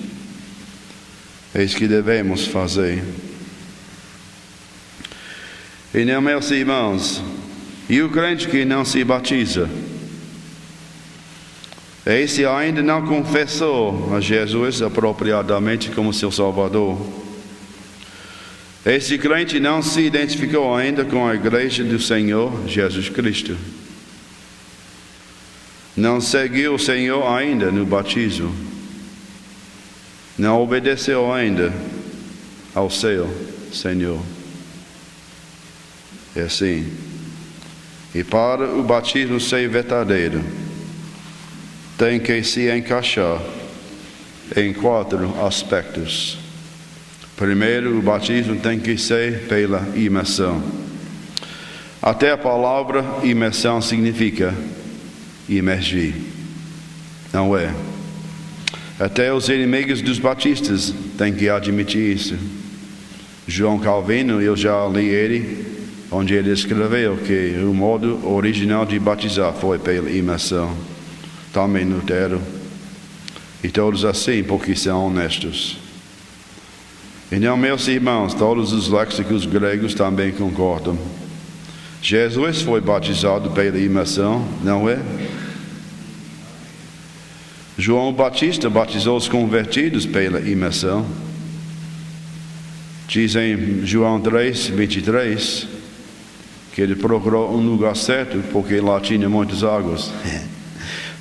É isso que devemos fazer. E não, meus irmãos, e o crente que não se batiza, esse ainda não confessou a Jesus apropriadamente como seu Salvador. Esse crente não se identificou ainda com a igreja do Senhor Jesus Cristo. Não seguiu o Senhor ainda no batismo. Não obedeceu ainda ao seu Senhor. É assim. E para o batismo ser verdadeiro, tem que se encaixar em 4 aspectos. Primeiro, o batismo tem que ser pela imersão. Até a palavra imersão significa imergir, não é? Até os inimigos dos batistas têm que admitir isso. João Calvino, eu já li ele, onde ele escreveu que o modo original de batizar foi pela imersão. Também Lutero. E todos assim, porque são honestos. E não, meus irmãos, todos os léxicos gregos também concordam. Jesus foi batizado pela imersão, não é? João Batista batizou os convertidos pela imersão. Diz em João 3:23 que ele procurou um lugar certo porque lá tinha muitas águas.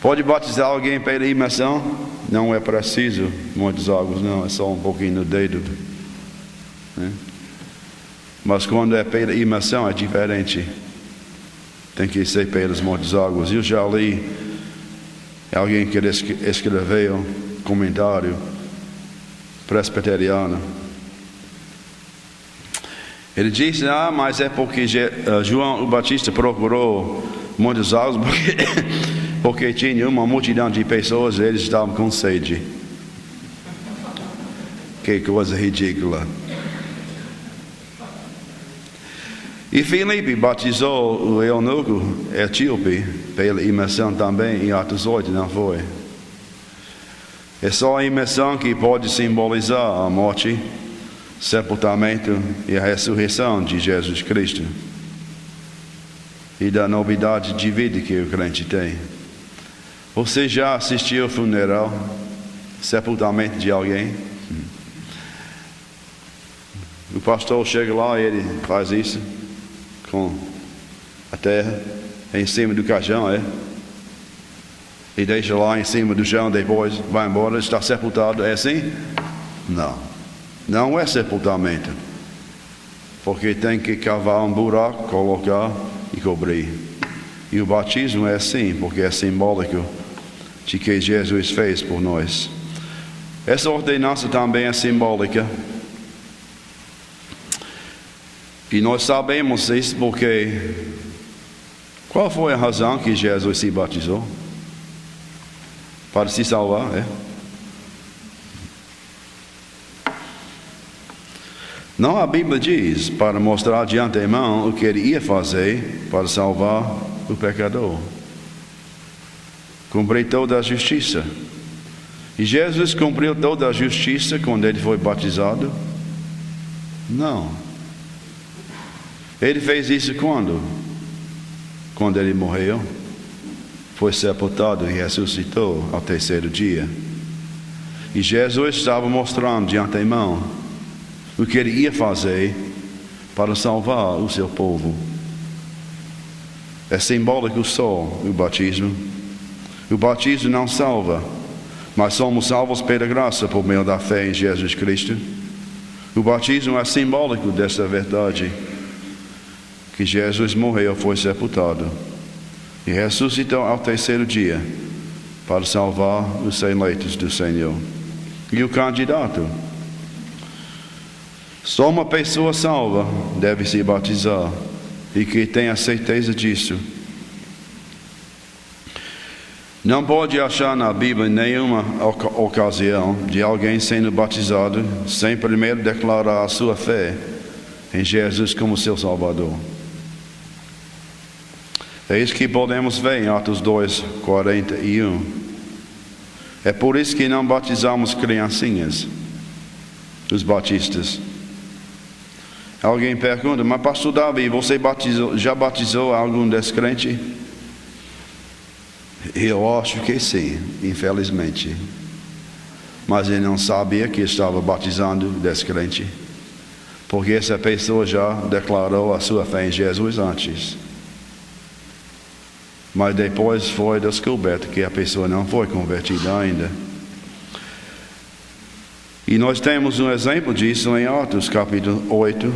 Pode batizar alguém pela imersão? Não é preciso muitas águas, não, é só um pouquinho no dedo. Mas quando é pela imersão é diferente. Tem que ser pelas muitas águas. Eu já li alguém que escreveu um comentário presbiteriano. Ele disse, mas é porque João o Batista procurou muitas águas, porque tinha uma multidão de pessoas e eles estavam com sede. Que coisa ridícula. E Filipe batizou o eunuco etíope pela imersão também em Atos 8, não foi? É só a imersão que pode simbolizar a morte, sepultamento e a ressurreição de Jesus Cristo e da novidade de vida que o crente tem. Você já assistiu ao funeral, sepultamento de alguém? O pastor chega lá e ele faz isso com a terra em cima do caixão, e deixa lá em cima do chão, depois vai embora, está sepultado, é assim? Não é sepultamento, porque tem que cavar um buraco, colocar e cobrir. E o batismo é assim, porque é simbólico de que Jesus fez por nós. Essa ordenança também é simbólica. E nós sabemos isso porque qual foi a razão que Jesus se batizou? Para se salvar, Não, a Bíblia diz para mostrar de antemão o que ele ia fazer para salvar o pecador. Cumprir toda a justiça. E Jesus cumpriu toda a justiça quando ele foi batizado? Não. Ele fez isso quando? Quando ele morreu, foi sepultado e ressuscitou ao terceiro dia. E Jesus estava mostrando de antemão o que ele ia fazer para salvar o seu povo. É simbólico só o batismo. O batismo não salva, mas somos salvos pela graça por meio da fé em Jesus Cristo. O batismo é simbólico desta verdade, que Jesus morreu, foi sepultado e ressuscitou ao terceiro dia para salvar os eleitos do Senhor. E o candidato, só uma pessoa salva deve se batizar e que tenha certeza disso. Não pode achar na Bíblia nenhuma ocasião de alguém sendo batizado sem primeiro declarar a sua fé em Jesus como seu Salvador. É isso que podemos ver em Atos 2, 41. É por isso que não batizamos criancinhas, os batistas. Alguém pergunta, mas pastor Davi, você já batizou algum descrente? Eu acho que sim, infelizmente. Mas ele não sabia que estava batizando descrente, porque essa pessoa já declarou a sua fé em Jesus antes. Mas depois foi descoberto que a pessoa não foi convertida ainda. E nós temos um exemplo disso em Atos capítulo 8.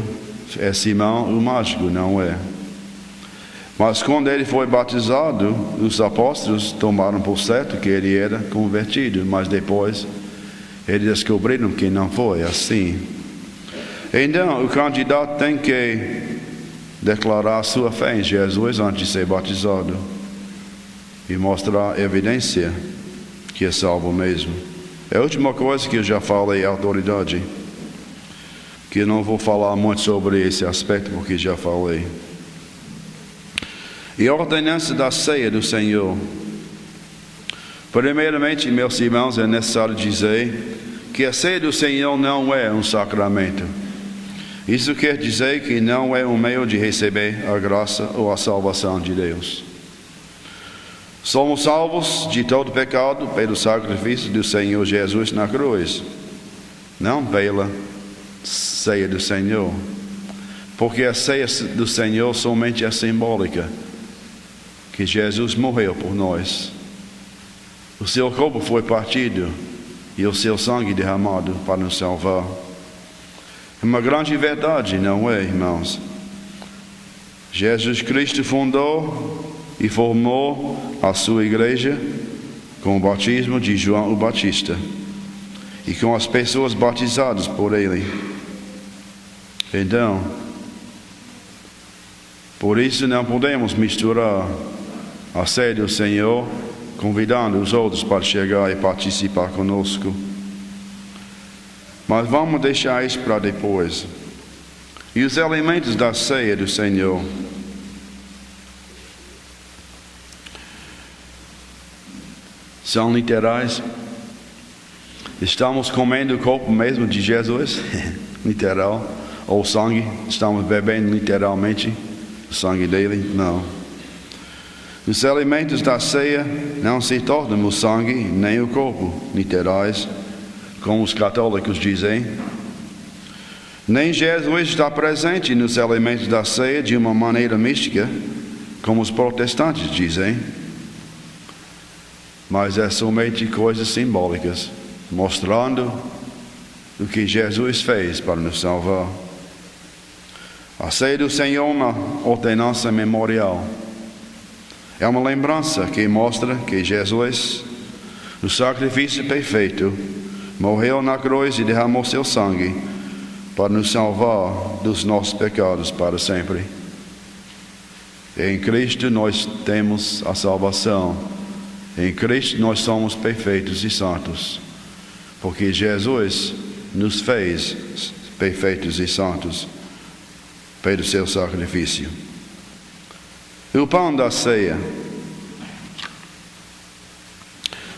É Simão o mágico, não é? Mas quando ele foi batizado, os apóstolos tomaram por certo que ele era convertido. Mas depois eles descobriram que não foi assim. Então o candidato tem que declarar sua fé em Jesus antes de ser batizado e mostrar evidência que é salvo mesmo. É a última coisa que eu já falei, autoridade, que eu não vou falar muito sobre esse aspecto porque já falei. E a ordenança da ceia do Senhor. Primeiramente, meus irmãos, é necessário dizer que a ceia do Senhor não é um sacramento. Isso quer dizer que não é um meio de receber a graça ou a salvação de Deus. Somos salvos de todo pecado pelo sacrifício do Senhor Jesus na cruz, não pela ceia do Senhor, porque a ceia do Senhor somente é simbólica, que Jesus morreu por nós. O seu corpo foi partido e o seu sangue derramado para nos salvar. É uma grande verdade, não é, irmãos? Jesus Cristo fundou e formou a sua igreja com o batismo de João o Batista e com as pessoas batizadas por ele. Então, Por isso não podemos misturar a ceia do Senhor convidando os outros para chegar e participar conosco. Mas vamos deixar isso para depois. E os elementos da ceia do Senhor. São literais. Estamos comendo o corpo mesmo de Jesus, literal. Ou sangue, estamos bebendo literalmente o sangue dele? Não. Os elementos da ceia não se tornam o sangue nem o corpo literais, como os católicos dizem. Nem Jesus está presente nos elementos da ceia de uma maneira mística, como os protestantes dizem. Mas é somente coisas simbólicas, mostrando o que Jesus fez para nos salvar. A ceia do Senhor é uma ordenança memorial. É uma lembrança que mostra que Jesus, o sacrifício perfeito, morreu na cruz e derramou seu sangue para nos salvar dos nossos pecados para sempre. Em Cristo nós temos a salvação. Em Cristo nós somos perfeitos e santos, porque Jesus nos fez perfeitos e santos pelo seu sacrifício. O pão da ceia.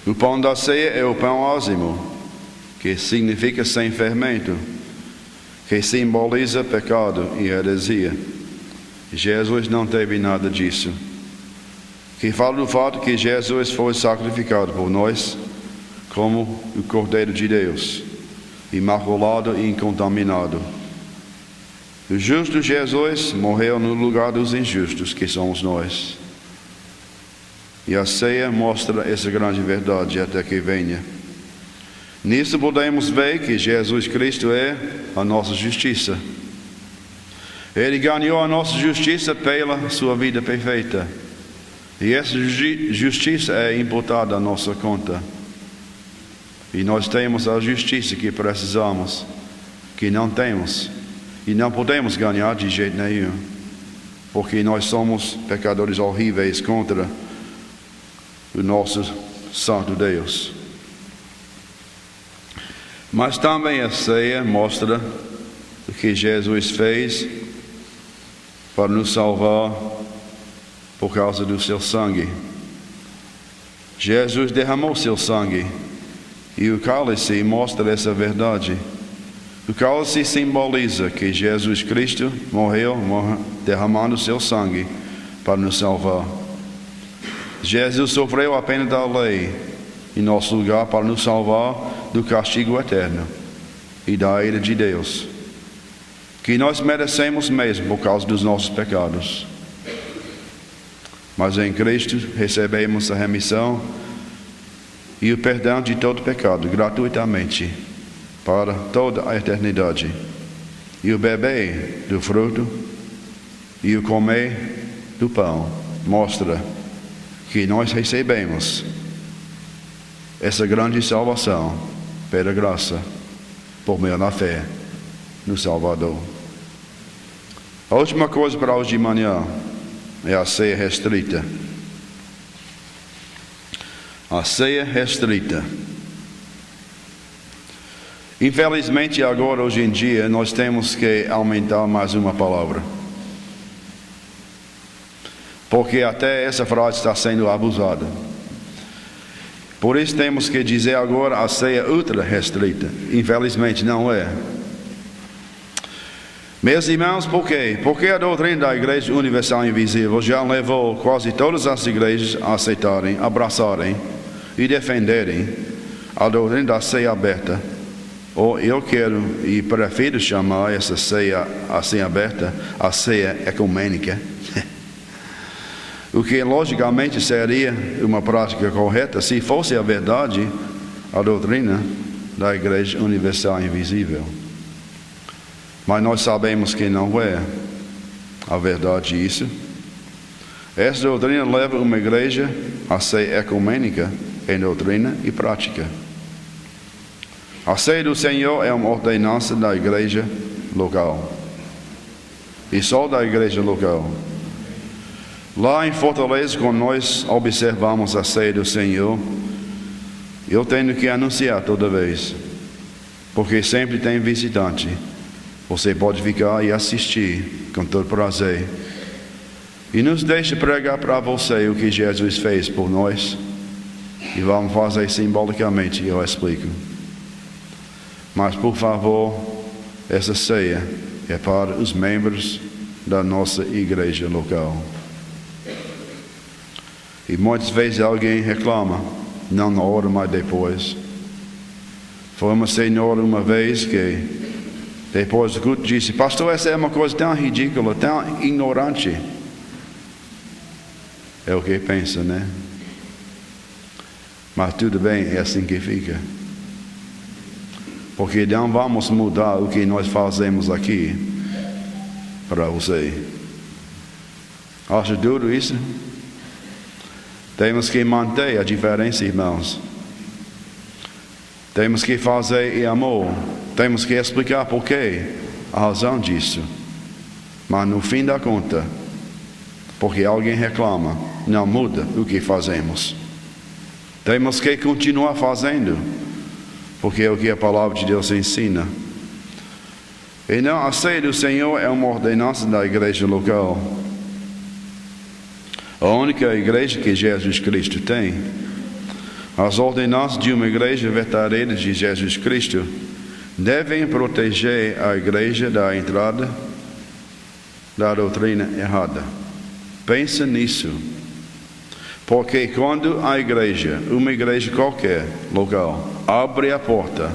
O pão da ceia é o pão ázimo, que significa sem fermento, que simboliza pecado e heresia. Jesus não teve nada disso. Que fala do fato que Jesus foi sacrificado por nós como o Cordeiro de Deus, imaculado e incontaminado. O justo Jesus morreu no lugar dos injustos, que somos nós. E a ceia mostra essa grande verdade até que venha. Nisso podemos ver que Jesus Cristo é a nossa justiça. Ele ganhou a nossa justiça pela sua vida perfeita. E essa justiça é imputada à nossa conta. E nós temos a justiça que precisamos, que não temos. E não podemos ganhar de jeito nenhum, porque nós somos pecadores horríveis contra o nosso Santo Deus. Mas também a ceia mostra o que Jesus fez para nos salvar por causa do seu sangue. Jesus derramou seu sangue e o cálice mostra essa verdade. O cálice simboliza que Jesus Cristo morreu derramando seu sangue para nos salvar. Jesus sofreu a pena da lei em nosso lugar para nos salvar do castigo eterno e da ira de Deus, que nós merecemos mesmo por causa dos nossos pecados. Mas em Cristo recebemos a remissão e o perdão de todo pecado gratuitamente para toda a eternidade. E o beber do fruto e o comer do pão mostra que nós recebemos essa grande salvação pela graça, por meio da fé no Salvador. A última coisa para hoje de manhã é a ceia restrita. A ceia restrita. Infelizmente agora, hoje em dia, nós temos que aumentar mais uma palavra. Porque até essa frase está sendo abusada. Por isso temos que dizer agora a ceia ultra restrita. Infelizmente não é. Meus irmãos, por quê? Porque a doutrina da Igreja Universal Invisível já levou quase todas as igrejas a aceitarem, abraçarem e defenderem a doutrina da ceia aberta. Ou eu quero e prefiro chamar essa ceia assim aberta, a ceia ecumênica. O que logicamente seria uma prática correta se fosse a verdade, a doutrina da Igreja Universal Invisível. Mas nós sabemos que não é a verdade isso. Essa doutrina leva uma igreja a ser ecumênica em doutrina e prática. A ceia do Senhor é uma ordenança da igreja local. E só da igreja local. Lá em Fortaleza, quando nós observamos a ceia do Senhor, eu tenho que anunciar toda vez, porque sempre tem visitante. Você pode ficar e assistir com todo prazer. E nos deixe pregar para você o que Jesus fez por nós. E vamos fazer simbolicamente, eu explico. Mas por favor, essa ceia é para os membros da nossa igreja local. E muitas vezes alguém reclama, não na hora, mas depois. Foi uma senhora uma vez que, depois do culto, disse: pastor, essa é uma coisa tão ridícula, tão ignorante. É o que pensa, né? Mas tudo bem, é assim que fica. Porque não vamos mudar o que nós fazemos aqui para você. Acha duro isso? Temos que manter a diferença, irmãos. Temos que fazer em amor. Temos que explicar por quê, a razão disso. Mas no fim da conta, porque alguém reclama, não muda o que fazemos. Temos que continuar fazendo, porque é o que a palavra de Deus ensina. E não, a ceia do Senhor é uma ordenança da igreja local. A única igreja que Jesus Cristo tem. As ordenanças de uma igreja verdadeira de Jesus Cristo devem proteger a igreja da entrada da doutrina errada. Pensa nisso. Porque quando a igreja, uma igreja qualquer, local, abre a porta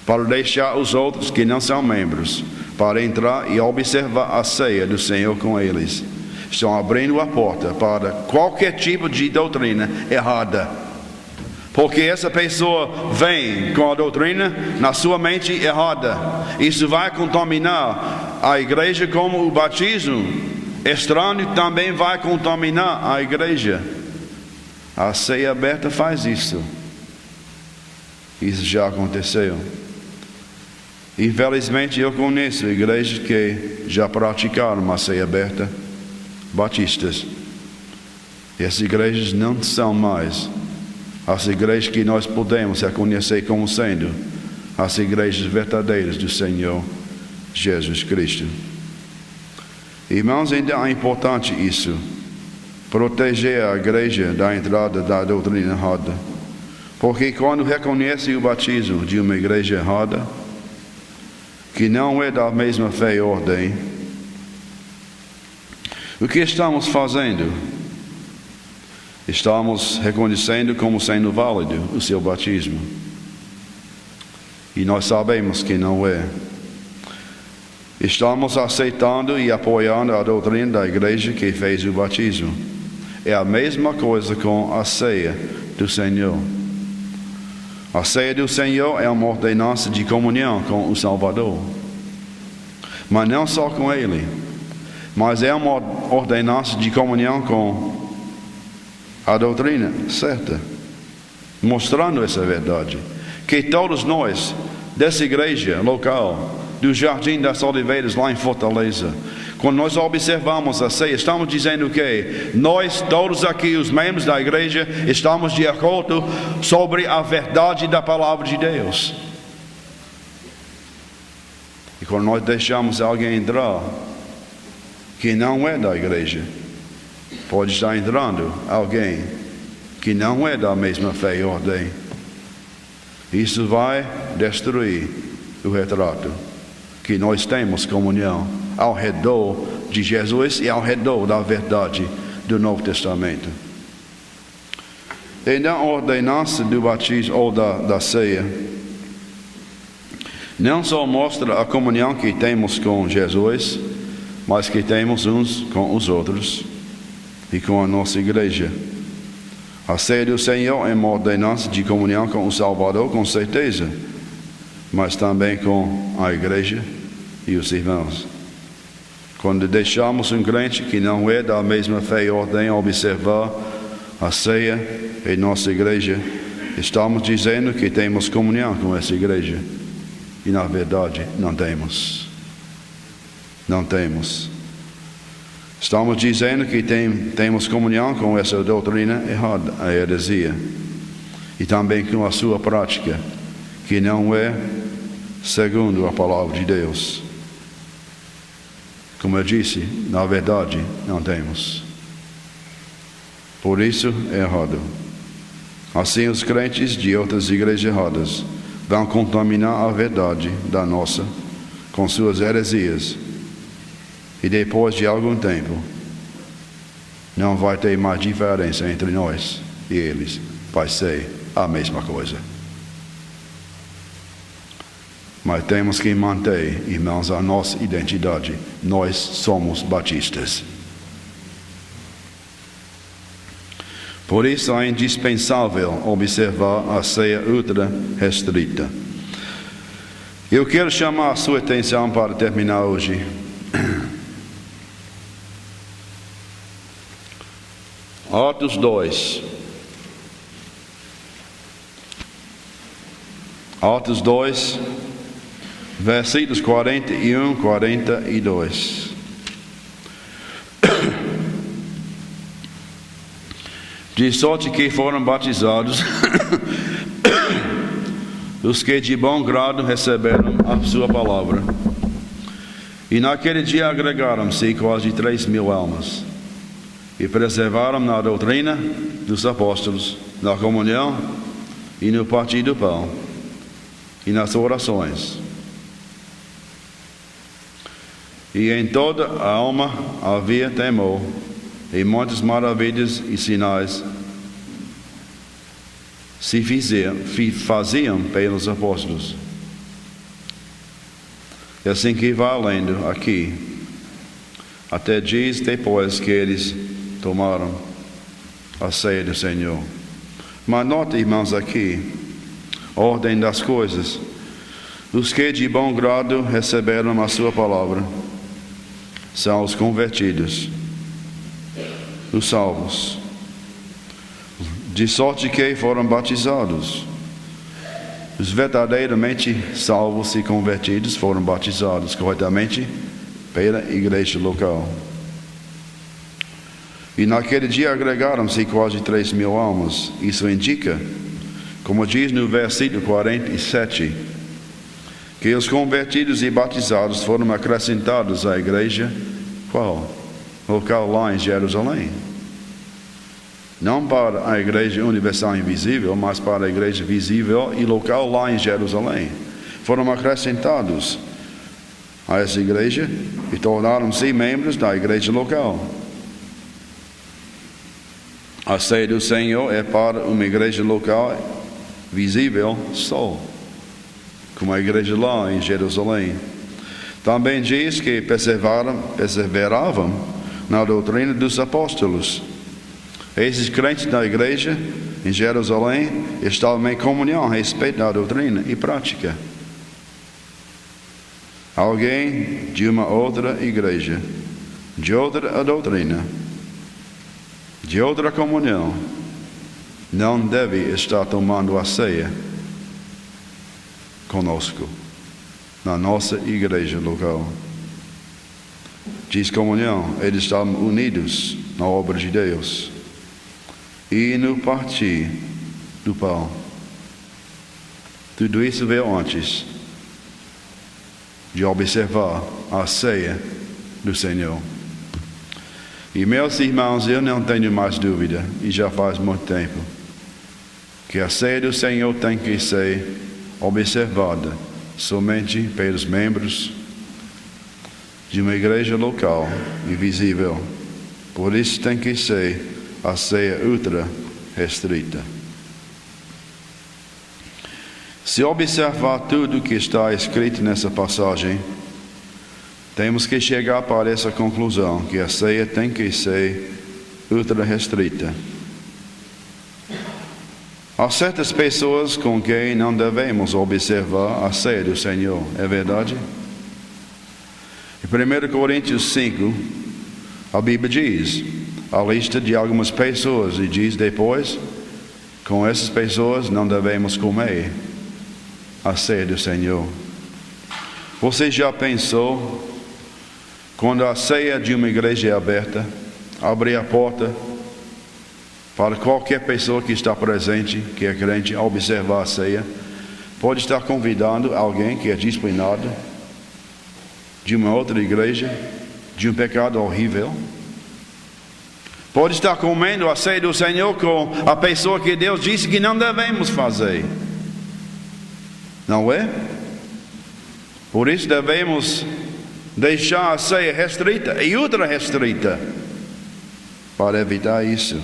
para deixar os outros que não são membros para entrar e observar a ceia do Senhor com eles, estão abrindo a porta para qualquer tipo de doutrina errada. Porque essa pessoa vem com a doutrina na sua mente errada. Isso vai contaminar a igreja, como o batismo estranho também vai contaminar a igreja. A ceia aberta faz isso. Isso já aconteceu. Infelizmente eu conheço igrejas que já praticaram a ceia aberta, batistas. Essas igrejas não são mais as igrejas que nós podemos reconhecer como sendo as igrejas verdadeiras do Senhor Jesus Cristo. Irmãos, ainda é importante isso, proteger a igreja da entrada da doutrina errada, porque quando reconhece o batismo de uma igreja errada, que não é da mesma fé e ordem, o que estamos fazendo? Estamos reconhecendo como sendo válido o seu batismo. E nós sabemos que não é. Estamos aceitando e apoiando a doutrina da igreja que fez o batismo. É a mesma coisa com a ceia do Senhor. A ceia do Senhor é uma ordenança de comunhão com o Salvador. Mas não só com Ele, mas é uma ordenança de comunhão com a doutrina certa, mostrando essa verdade, que todos nós dessa igreja local, do Jardim das Oliveiras lá em Fortaleza, quando nós observamos a ceia, estamos dizendo que nós todos aqui, os membros da igreja, estamos de acordo sobre a verdade da palavra de Deus. E quando nós deixamos alguém entrar que não é da igreja, pode estar entrando alguém que não é da mesma fé e ordem. Isso vai destruir o retrato que nós temos comunhão ao redor de Jesus e ao redor da verdade do Novo Testamento. E na ordenança do batismo ou da ceia, não só mostra a comunhão que temos com Jesus, mas que temos uns com os outros e com a nossa igreja. A ceia do Senhor é uma ordenança de comunhão com o Salvador, com certeza, mas também com a igreja e os irmãos. Quando deixamos um crente que não é da mesma fé e ordem observar a ceia em nossa igreja, estamos dizendo que temos comunhão com essa igreja. E na verdade não temos. Não temos. Estamos dizendo que temos comunhão com essa doutrina errada, a heresia, e também com a sua prática, que não é segundo a palavra de Deus. Como eu disse, na verdade, não temos. Por isso, é errado. Assim, os crentes de outras igrejas erradas vão contaminar a verdade da nossa com suas heresias. E depois de algum tempo, não vai ter mais diferença entre nós e eles. Vai ser a mesma coisa. Mas temos que manter, irmãos, a nossa identidade. Nós somos batistas. Por isso é indispensável observar a ceia ultra restrita. Eu quero chamar a sua atenção para terminar hoje. Atos 2. Atos 2, versículos 41, 42. De sorte que foram batizados os que de bom grado receberam a sua palavra. E naquele dia agregaram-se quase 3.000 almas. E preservaram na doutrina dos apóstolos, na comunhão e no partir do pão, e nas orações. E em toda a alma havia temor, e muitas maravilhas e sinais se faziam pelos apóstolos. E assim que vai lendo aqui, até dias depois que eles tomaram a ceia do Senhor. Mas note, irmãos, aqui, ordem das coisas. Os que de bom grado receberam a sua palavra são os convertidos, os salvos. De sorte que foram batizados. Os verdadeiramente salvos e convertidos foram batizados corretamente pela igreja local. E naquele dia agregaram-se quase 3.000 almas. Isso indica, como diz no versículo 47, que os convertidos e batizados foram acrescentados à igreja, qual? Local lá em Jerusalém. Não para a igreja universal invisível, mas para a igreja visível e local lá em Jerusalém. Foram acrescentados a essa igreja e tornaram-se membros da igreja local. A ceia do Senhor é para uma igreja local visível só, como a igreja lá em Jerusalém. Também diz que perseveravam na doutrina dos apóstolos. Esses crentes da igreja em Jerusalém estavam em comunhão a respeito da doutrina e prática. Alguém de uma outra igreja, de outra doutrina, de outra comunhão, não deve estar tomando a ceia conosco, na nossa igreja local. Diz comunhão, eles estavam unidos na obra de Deus. E no partir do pão. Tudo isso veio antes de observar a ceia do Senhor. E meus irmãos, eu não tenho mais dúvida, e já faz muito tempo, que a ceia do Senhor tem que ser observada somente pelos membros de uma igreja local e visível. Por isso tem que ser a ceia ultra restrita. Se observar tudo que está escrito nessa passagem, temos que chegar para essa conclusão, que a ceia tem que ser ultra restrita. Há certas pessoas com quem não devemos observar a ceia do Senhor, é verdade? Em 1 Coríntios 5, a Bíblia diz a lista de algumas pessoas e diz depois, com essas pessoas não devemos comer a ceia do Senhor. Você já pensou Quando a ceia de uma igreja é aberta, abre a porta para qualquer pessoa que está presente, que é crente, a observar a ceia. Pode estar convidando alguém que é disciplinado de uma outra igreja, de um pecado horrível. Pode estar comendo a ceia do Senhor com a pessoa que Deus disse que não devemos fazer. Não é? Por isso devemos deixar a ceia restrita e ultra restrita para evitar isso.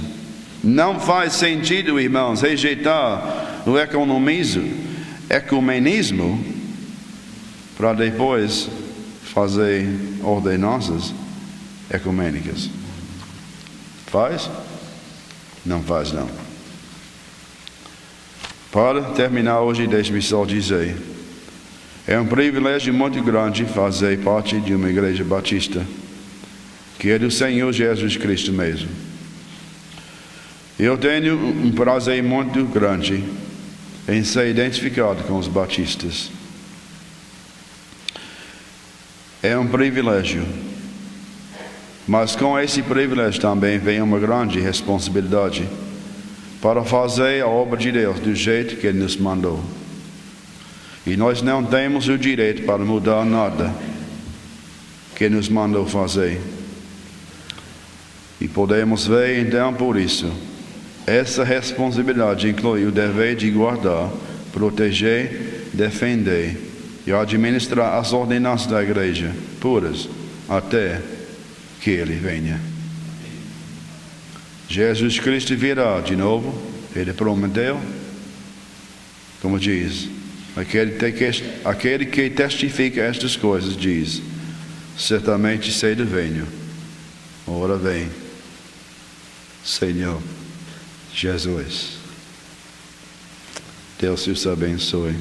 Não faz sentido, irmãos, rejeitar o ecumenismo para depois fazer ordenanças ecumênicas. Faz? Não faz, não. Para terminar hoje, deixe-me só dizer: é um privilégio muito grande fazer parte de uma igreja batista, que é do Senhor Jesus Cristo mesmo. Eu tenho um prazer muito grande em ser identificado com os batistas. É um privilégio, mas com esse privilégio também vem uma grande responsabilidade para fazer a obra de Deus do jeito que Ele nos mandou. E nós não temos o direito para mudar nada que Ele nos mandou fazer. E podemos ver então por isso, essa responsabilidade inclui o dever de guardar, proteger, defender e administrar as ordenanças da igreja puras até que Ele venha. Jesus Cristo virá de novo. Ele prometeu, como diz, aquele que testifica estas coisas diz: certamente cedo venho. Ora vem, Senhor Jesus. Deus os abençoe.